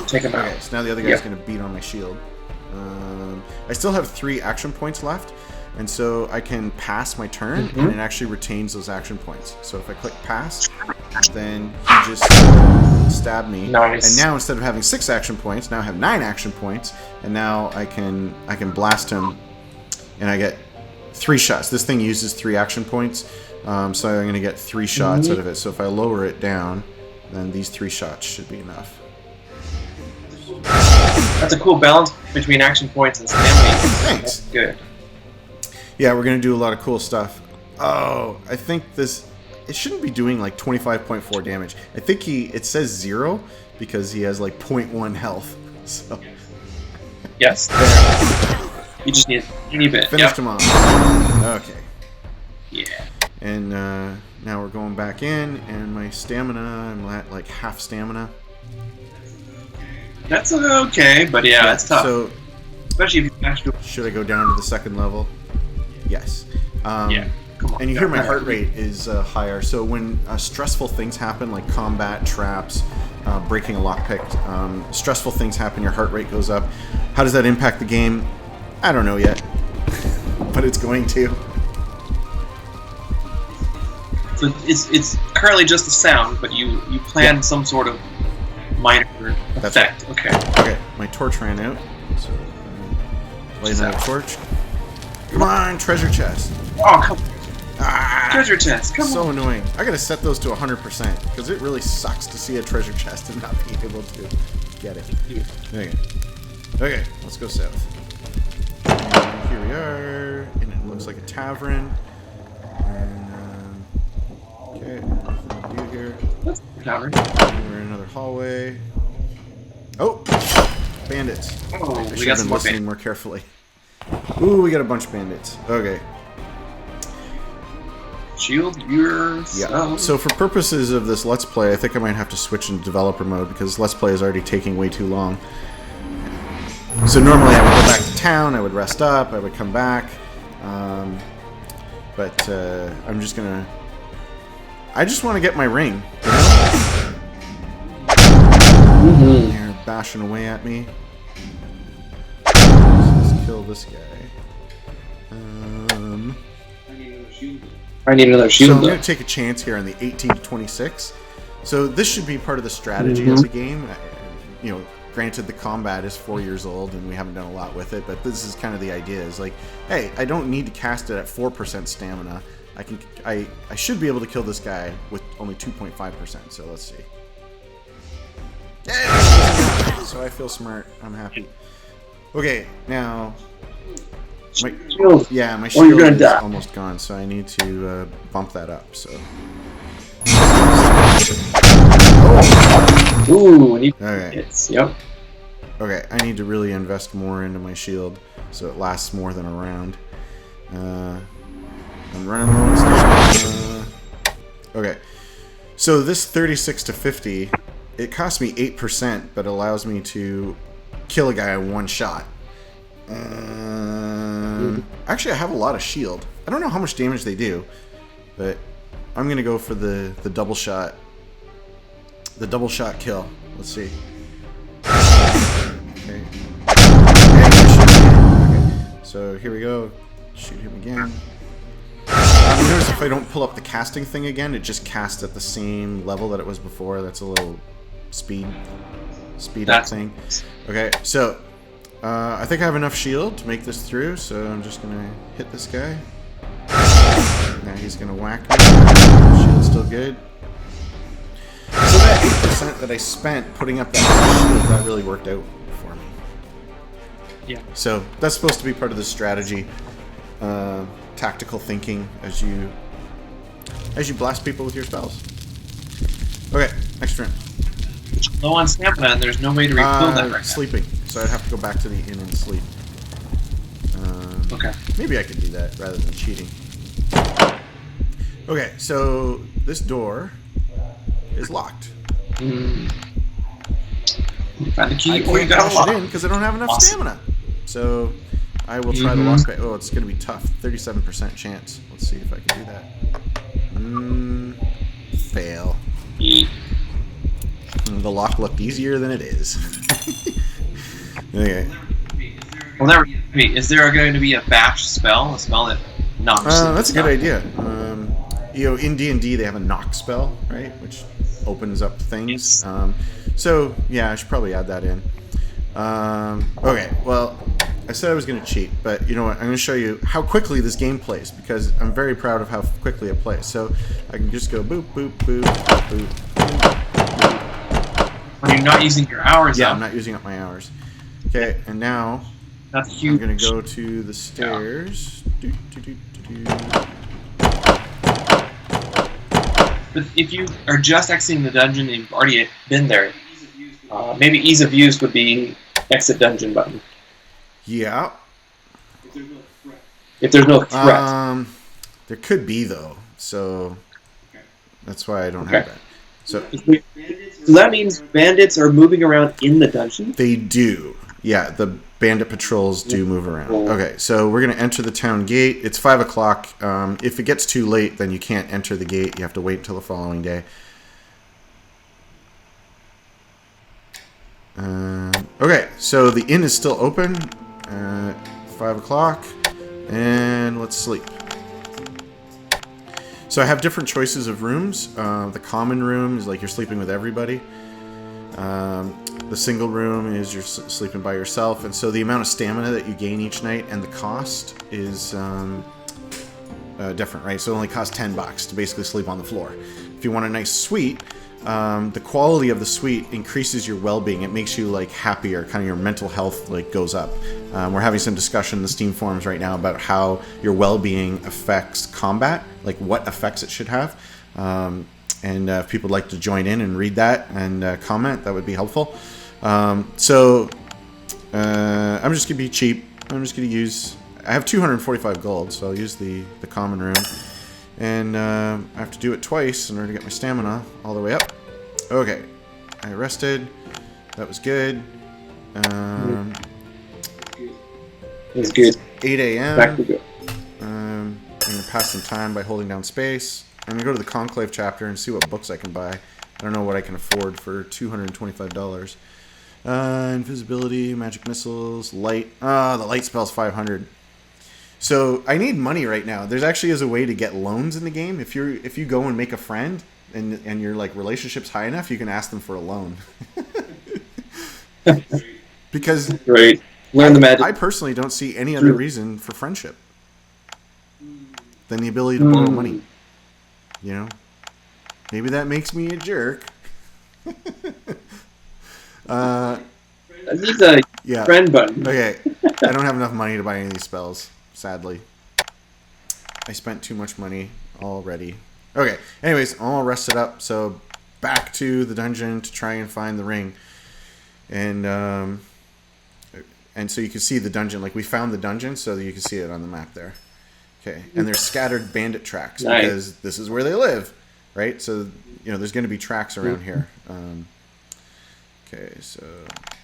Take him out. Okay, so now the other guy's going to beat on my shield. I still have 3 action points left, and so I can pass my turn, and it actually retains those action points. So if I click pass, then he just stabbed me. Nice. And now instead of having 6 action points, now I have 9 action points, and now I can blast him, and I get 3 shots. This thing uses 3 action points, so I'm going to get 3 shots out of it. So if I lower it down, then these 3 shots should be enough. That's a cool balance between action points and stamina. Thanks. Good. Yeah, we're going to do a lot of cool stuff. Oh, I think it shouldn't be doing like 25.4 damage. I think it says 0 because he has like 0.1 health. So Yes. You just need a teeny bit. finished him off. Okay. Yeah. And now we're going back in, and my stamina, I'm at like half stamina. That's okay, but yeah, it's tough. So especially if you actually. should I go down to the second level? Yes. Yeah. Come on. And you hear my heart rate is higher. So when stressful things happen, like combat, traps, breaking a lockpick, stressful things happen, your heart rate goes up. How does that impact the game? I don't know yet, but it's going to. So it's currently just the sound, but you plan some sort of minor effect. Right. Okay. Okay, my torch ran out. So light another torch. Come on, treasure chest. Oh, come on. Ah, Treasure chest, come so on. annoying. I gotta set those to 100% because it really sucks to see a treasure chest and not be able to get it. Okay, let's go south. And here we are, and it looks like a tavern. And okay, nothing to do here. That's the tavern. And we're in another hallway. Oh, bandits. Oh, I we should got have some been more listening more carefully. Ooh, we got a bunch of bandits. Okay. Shield yourself. Yeah. So for purposes of this Let's Play, I think I might have to switch into developer mode because Let's Play is already taking way too long. So normally I would go back to town, I would rest up, I would come back. But I'm just gonna... I just want to get my ring. You know? They're bashing away at me. Let's kill this guy. I need another So shield. I'm going to take a chance here on the 18 to 26. So this should be part of the strategy of the game. You know, granted the combat is 4 years old and we haven't done a lot with it, but this is kind of the idea. Is like, hey, I don't need to cast it at 4% stamina. I should be able to kill this guy with only 2.5%. So let's see. Yeah! So I feel smart. I'm happy. Okay, now. My Shield. yeah, my Or shield you're gonna is die. almost gone, so I need to bump that up. So. Ooh, I need Okay. hits. Yep. Okay, I need to really invest more into my shield so it lasts more than a round. I'm running low on stamina. Okay, so this 36 to 50, it costs me 8%, but allows me to kill a guy in one shot. Actually, I have a lot of shield. I don't know how much damage they do, but I'm gonna go for the double shot. The double shot kill. Let's see. Okay. Okay. So here we go. Shoot him again. Notice if I don't pull up the casting thing again, it just casts at the same level that it was before. That's a little speed up thing. Okay, so I think I have enough shield to make this through, so I'm just gonna hit this guy. Now he's gonna whack me. Shield's still good. So that 8% that I spent putting up that shield, that really worked out for me. Yeah. So that's supposed to be part of the strategy, tactical thinking as you blast people with your spells. Okay, next turn. Low on stamina, and there's no way to refill that right now. Sleeping, so I'd have to go back to the inn and sleep. Okay. Maybe I could do that rather than cheating. Okay, so this door is locked. You find the I key, or you can't got a push lock. it in because I don't have enough Awesome. stamina. So I will try the lockpick. Oh, it's going to be tough. 37% chance. Let's see if I can do that. Fail. The lock looked easier than it is. Okay. Well, is there going to be a bash spell? A spell that knocks? That's a good idea. You know, in D&D they have a knock spell, right, which opens up things. So yeah, I should probably add that in. Okay, well, I said I was going to cheat, but you know what? I'm going to show you how quickly this game plays because I'm very proud of how quickly it plays. So I can just go boop, boop, boop, boop, boop. When you're not using your hours. Yeah, up. I'm not using up my hours. Okay, and now That's huge. I'm going to go to the stairs. Do, do, do, do, do. But if you are just exiting the dungeon and you've already been there, maybe ease of use would be exit dungeon button. Yeah. If there's no threat. There could be, though. So that's why I don't have that. So that means bandits are moving around in the dungeon? They do. Yeah, the bandit patrols do move around. Okay, so we're going to enter the town gate. It's 5 o'clock. If it gets too late, then you can't enter the gate. You have to wait until the following day. Okay, so the inn is still open at 5 o'clock. And let's sleep. So I have different choices of rooms. The common room is like you're sleeping with everybody. The single room is you're sleeping by yourself. And so the amount of stamina that you gain each night and the cost is different, right? So it only costs $10 to basically sleep on the floor. If you want a nice suite, the quality of the suite increases your well-being. It makes you like happier, kind of your mental health like goes up. We're having some discussion in the Steam forums right now about how your well-being affects combat, like what effects it should have. And if people would like to join in and read that and comment, that would be helpful. So I'm just gonna be cheap. I'm just gonna use. I have 245 gold, so I'll use the common room. And I have to do it twice in order to get my stamina all the way up. Okay, I rested. That was good. It's good. 8 a.m. Back to good. I'm going to pass some time by holding down space. I'm going to go to the Conclave chapter and see what books I can buy. I don't know what I can afford for $225. Invisibility, magic missiles, light. The light spell's 500. So I need money right now. There's actually is a way to get loans in the game. If you go and make a friend and your like relationship's high enough, you can ask them for a loan. Because right. Learn the magic. I personally don't see any other reason for friendship than the ability to borrow money. You know, maybe that makes me a jerk. That needs a friend button. Okay, I don't have enough money to buy any of these spells. Sadly, I spent too much money already. Okay, anyways, I'm all rested up, so back to the dungeon to try and find the ring. And so you can see the dungeon, like we found the dungeon, so that you can see it on the map there. Okay, and there's scattered bandit tracks because this is where they live, right? So, you know, there's going to be tracks around here. Okay, so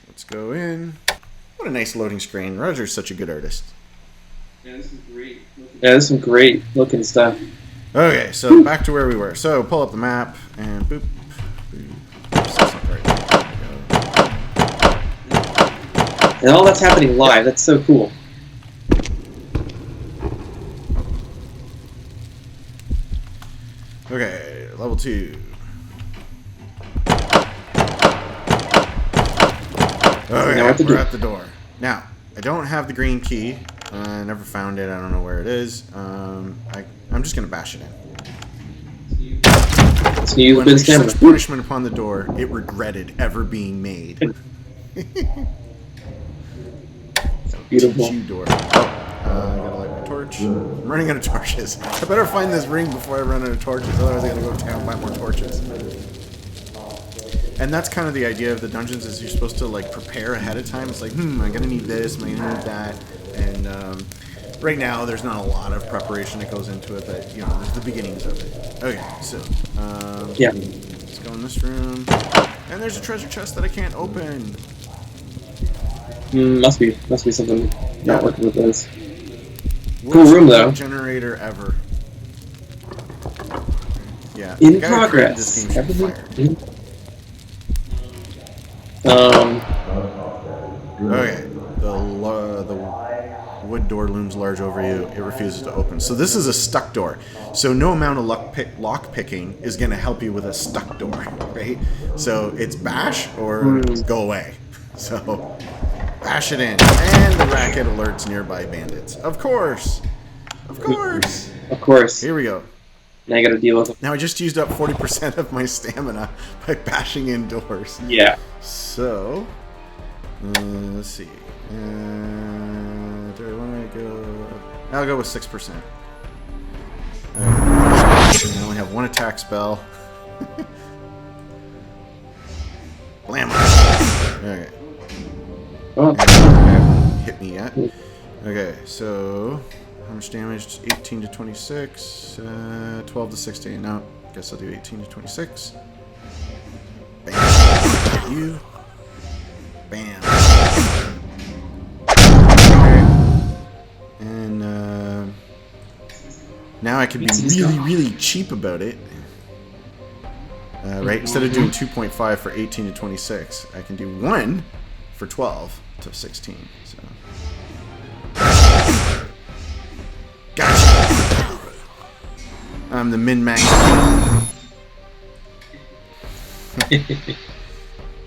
let's go in. What a nice loading screen. Roger's such a good artist. Yeah, this is great. Yeah, this is some great looking stuff. Okay, so back to where we were. So pull up the map and boop. And all that's happening live. That's so cool. Okay, level 2. Okay, we're at the door. Now, I don't have the green key. I never found it. I don't know where it is. I'm just going to bash it in. When we such punishment upon the door, it regretted ever being made. Beautiful. Door. I gotta light my torch. I'm running out of torches. I better find this ring before I run out of torches, otherwise I gotta go to town and buy more torches. And that's kind of the idea of the dungeons, is you're supposed to like prepare ahead of time. It's like, I'm gonna need this, I'm gonna need that. And right now there's not a lot of preparation that goes into it, but you know, there's the beginnings of it. Okay, so let's go in this room. And there's a treasure chest that I can't open. Must be something not working with this. Cool room though. Generator ever. Yeah. In progress. Everything. Okay. The wood door looms large over you. It refuses to open. So this is a stuck door. So no amount of lock picking is going to help you with a stuck door, right? So it's bash or go away. So bash it in, and the racket alerts nearby bandits. Of course. Of course. Of course. Here we go. Now I gotta deal with it. Now I just used up 40% of my stamina by bashing in doors. Yeah. So, let's see. Do I want to go? I'll go with 6%. I only have one attack spell. Okay. Oh. Hit me yet. Okay, so how much damage? 18 to 26, 12 to 16. No, guess I'll do 18 to 26. Bam. You. Bam. Okay. And now I can be really cheap about it. Right? Instead of doing 2.5 for 18 to 26, I can do 1 for 12 to 16. So. Gotcha. I'm the min-max.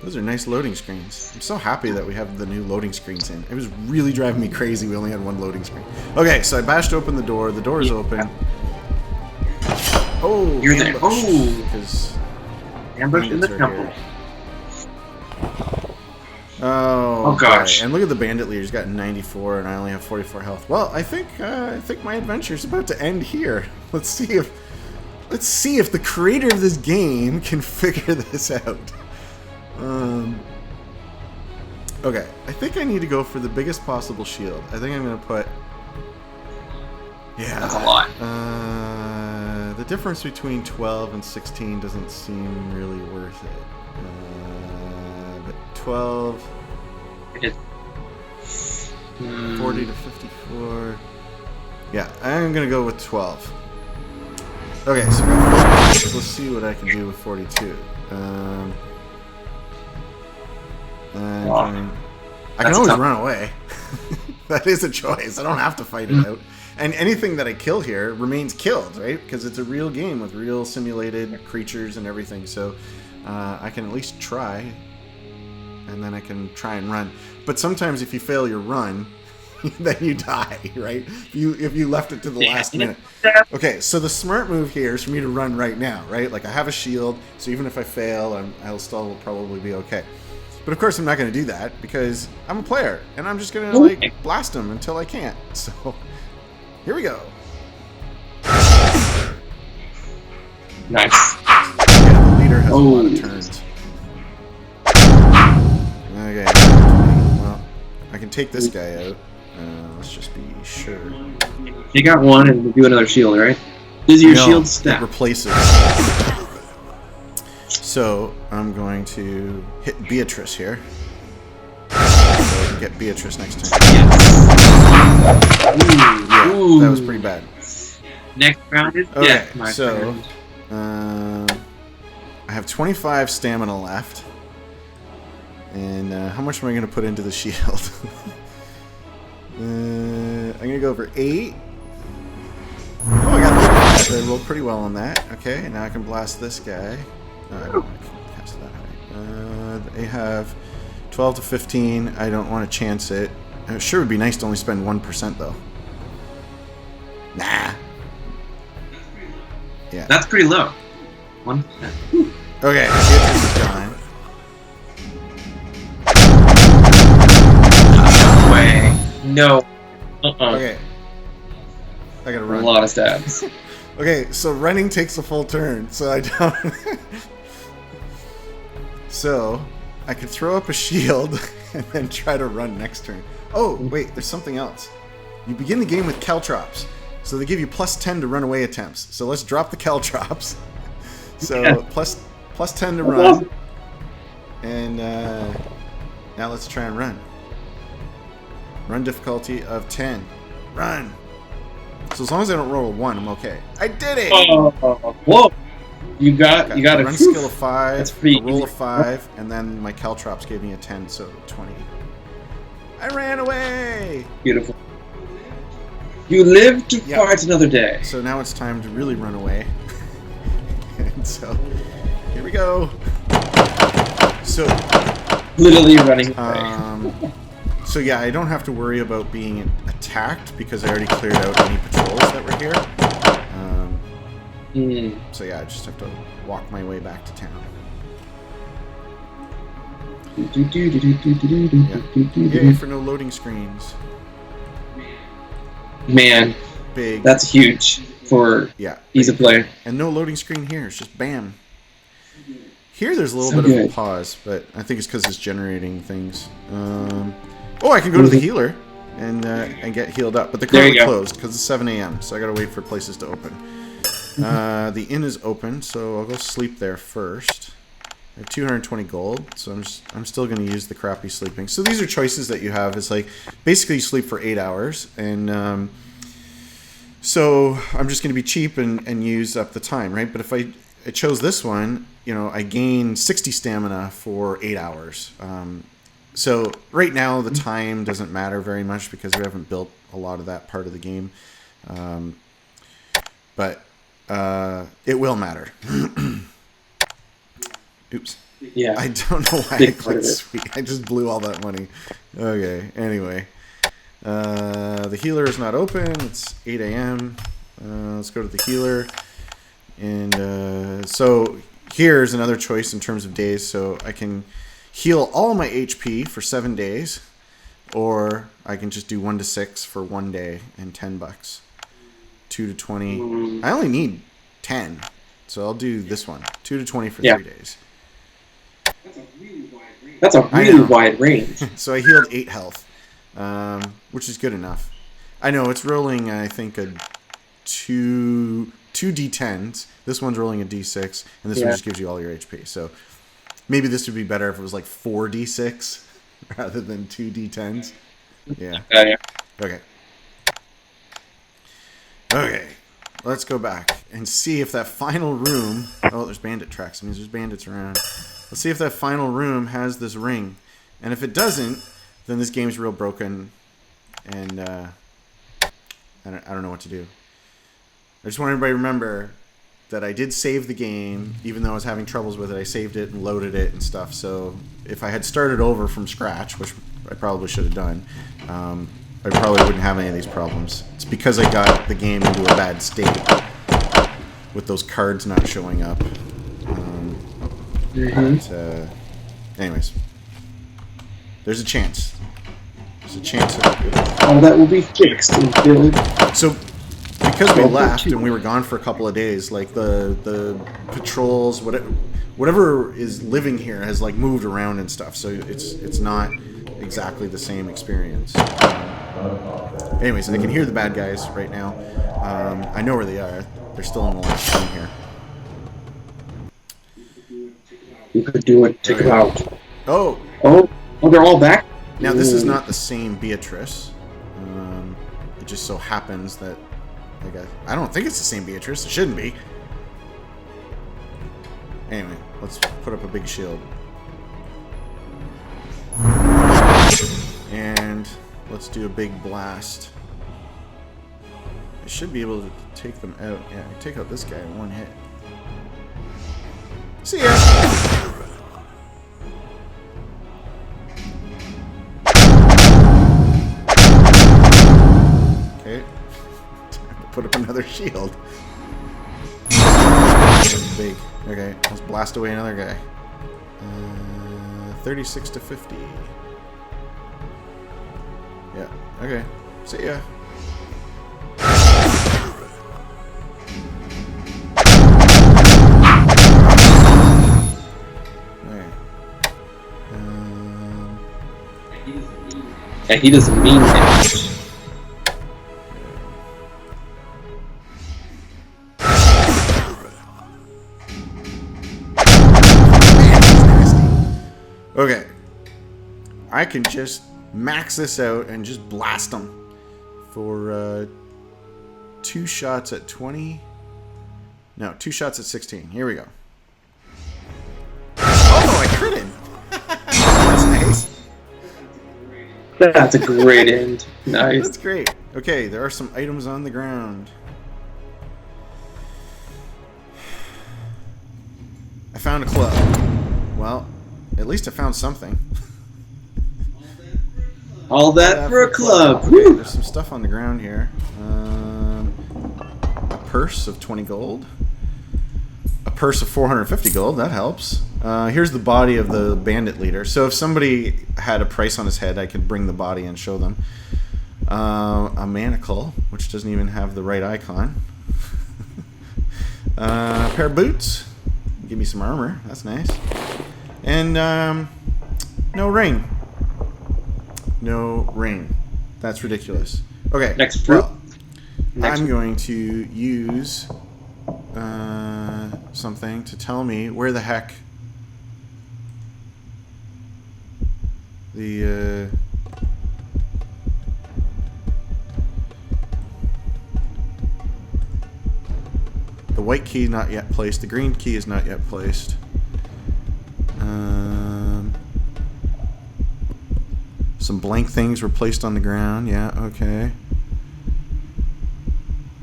Those are nice loading screens. I'm so happy that we have the new loading screens in. It was really driving me crazy. We only had one loading screen. Okay, so I bashed open the door. The door is open. Oh, you're there. Oh, because ambush in the temple. Oh gosh! Okay. And look at the bandit leader. He's got 94, and I only have 44 health. Well, I think my adventure is about to end here. Let's see if the creator of this game can figure this out. Okay, I think I need to go for the biggest possible shield. I think I'm gonna put. Yeah, that's a lot. The difference between 12 and 16 doesn't seem really worth it. But 12, 40 to 54. Yeah, I'm gonna go with 12. Okay, so let's see what I can do with 42. I can always run away. That is a choice. I don't have to fight it out. And anything that I kill here remains killed, right? Because it's a real game with real simulated creatures and everything. So I can at least try. And then I can try and run. But sometimes if you fail your run, then you die, right? If you left it to the last minute. Okay, so the smart move here is for me to run right now, right? Like I have a shield, so even if I fail, I'll still probably be okay. But of course I'm not going to do that because I'm a player and I'm just going to like blast them until I can't. So here we go. Nice. Yeah, the leader has a lot of turns. Okay. Well, I can take this guy out. Let's just be sure. You got one and do another shield, right? Is your shield stacked? It replaces. So I'm going to hit Beatrice here. So I can get Beatrice next turn. Yes. Yeah, that was pretty bad. Next round is okay. My so I have 25 stamina left, and how much am I going to put into the shield? I'm going to go over 8. Oh, I got 35. I rolled pretty well on that. Okay, now I can blast this guy. No, I don't want to cast that high. They have 12 to 15. I don't want to chance it. It sure would be nice to only spend 1% though. Nah. Yeah. That's pretty low. 1%. Okay, Beatrice is gone. No way. No. Okay. I gotta run. A lot of stabs. Okay, so running takes a full turn, so I don't. So I could throw up a shield and then try to run next turn. Oh wait, there's something else. You begin the game with caltrops, so they give you plus 10 to run away attempts. So let's drop the caltrops. So yeah. plus 10 to run, and now let's try and run. Run difficulty of 10. Run. So as long as I don't roll a 1, I'm okay. I did it! Whoa! You got a a run skill of 5, That's pretty a roll easy. of 5, and then my caltrops gave me a 10, so 20. I ran away! Beautiful. You live to fight another day. So now it's time to really run away. And so, here we go. So, literally running away. So yeah, I don't have to worry about being attacked because I already cleared out any patrols that were here. So yeah, I just have to walk my way back to town. Yay for no loading screens. Man, big. That's huge for ease of play. And no loading screen here. It's just bam. Here there's a little bit of a pause, but I think it's because it's generating things. Oh, I can go to the healer and get healed up, but they're currently closed because it's 7 a.m., so I gotta wait for places to open. The inn is open, so I'll go sleep there first. I have 220 gold, so I'm still going to use the crappy sleeping. So these are choices that you have. It's like basically you sleep for 8 hours, and so I'm just going to be cheap and use up the time, right? But if I chose this one, you know, I gain 60 stamina for 8 hours. So right now the time doesn't matter very much because we haven't built a lot of that part of the game, but it will matter. Oops. Yeah. I don't know why I clicked sweet. I just blew all that money. Okay, anyway. The healer is not open. It's 8 a.m. Let's go to the healer. And so here's another choice in terms of days. So I can heal all my HP for 7 days, or I can just do 1 to 6 for 1 day and $10. 2 to 20. I only need 10. So I'll do this one. 2 to 20 for 3 days. That's a really wide range. So I healed 8 health, which is good enough. I know it's rolling, I think, a two d10s. This one's rolling a d6, and this one just gives you all your HP. So maybe this would be better if it was like 4 d6 rather than 2 d10s. Yeah. Okay. Okay. Let's go back and see if that final room... Oh, there's bandit tracks. It means there's bandits around. Let's see if that final room has this ring. And if it doesn't, then this game's real broken. And I don't know what to do. I just want everybody to remember that I did save the game. Even though I was having troubles with it, I saved it and loaded it and stuff. So if I had started over from scratch, which I probably should have done, I probably wouldn't have any of these problems. It's because I got the game into a bad state with those cards not showing up. But, anyways, there's a chance. There's a chance. All that will be fixed and filled. So, because we left and we were gone for a couple of days, like the patrols, whatever is living here has like moved around and stuff. So it's not exactly the same experience. Anyways, I can hear the bad guys right now. I know where they are. They're still in the last room here. You could do it. Take them out. Oh, they're all back? Now, this is not the same Beatrice. It just so happens that... I don't think it's the same Beatrice. It shouldn't be. Anyway, let's put up a big shield. And let's do a big blast. I should be able to take them out. Yeah, I take out this guy in one hit. See ya! Okay. Time to put up another shield. Big. Okay, let's blast away another guy. 36 to 50. Yeah, okay. See ya. Yeah, he doesn't mean damage. Okay. I can just max this out and just blast them for 2 shots at 20. No, 2 shots at 16. Here we go. Oh, I crit him. That's nice. That's a great end. Nice. That's great. Okay, there are some items on the ground. I found a club. Well, at least I found something. All that for a club. Okay, there's some stuff on the ground here. A purse of 20 gold. A purse of 450 gold. That helps. Here's the body of the bandit leader. So if somebody had a price on his head, I could bring the body and show them. A manacle, which doesn't even have the right icon. A pair of boots. Give me some armor. That's nice. And no ring. No ring. That's ridiculous. Okay. Next well, Next I'm going to use something to tell me where the heck the white key not yet placed. The green key is not yet placed. Some blank things were placed on the ground. Yeah, okay.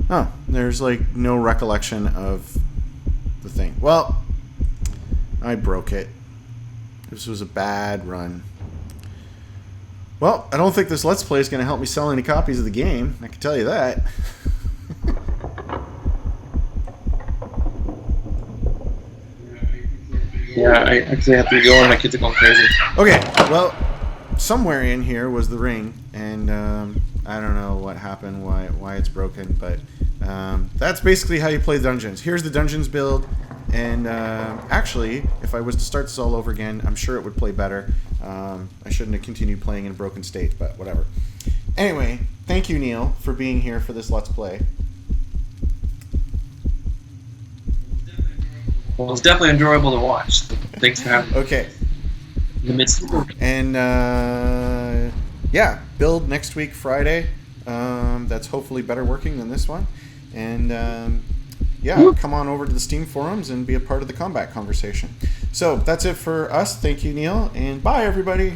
Oh, there's like no recollection of the thing. Well, I broke it. This was a bad run. Well, I don't think this Let's Play is going to help me sell any copies of the game. I can tell you that. Yeah, I actually have to go and my kids are going crazy. Okay, well, somewhere in here was the ring, and I don't know what happened, why it's broken, but that's basically how you play dungeons. Here's the dungeons build, and actually, if I was to start this all over again, I'm sure it would play better. I shouldn't have continued playing in a broken state, but whatever. Anyway, thank you, Neil, for being here for this Let's Play. Well, it's definitely enjoyable to watch. Thanks for having me. Okay. In the midst of the And yeah, build next week, Friday. That's hopefully better working than this one. And yeah, come on over to the Steam forums and be a part of the combat conversation. So that's it for us. Thank you, Neil, and bye, everybody.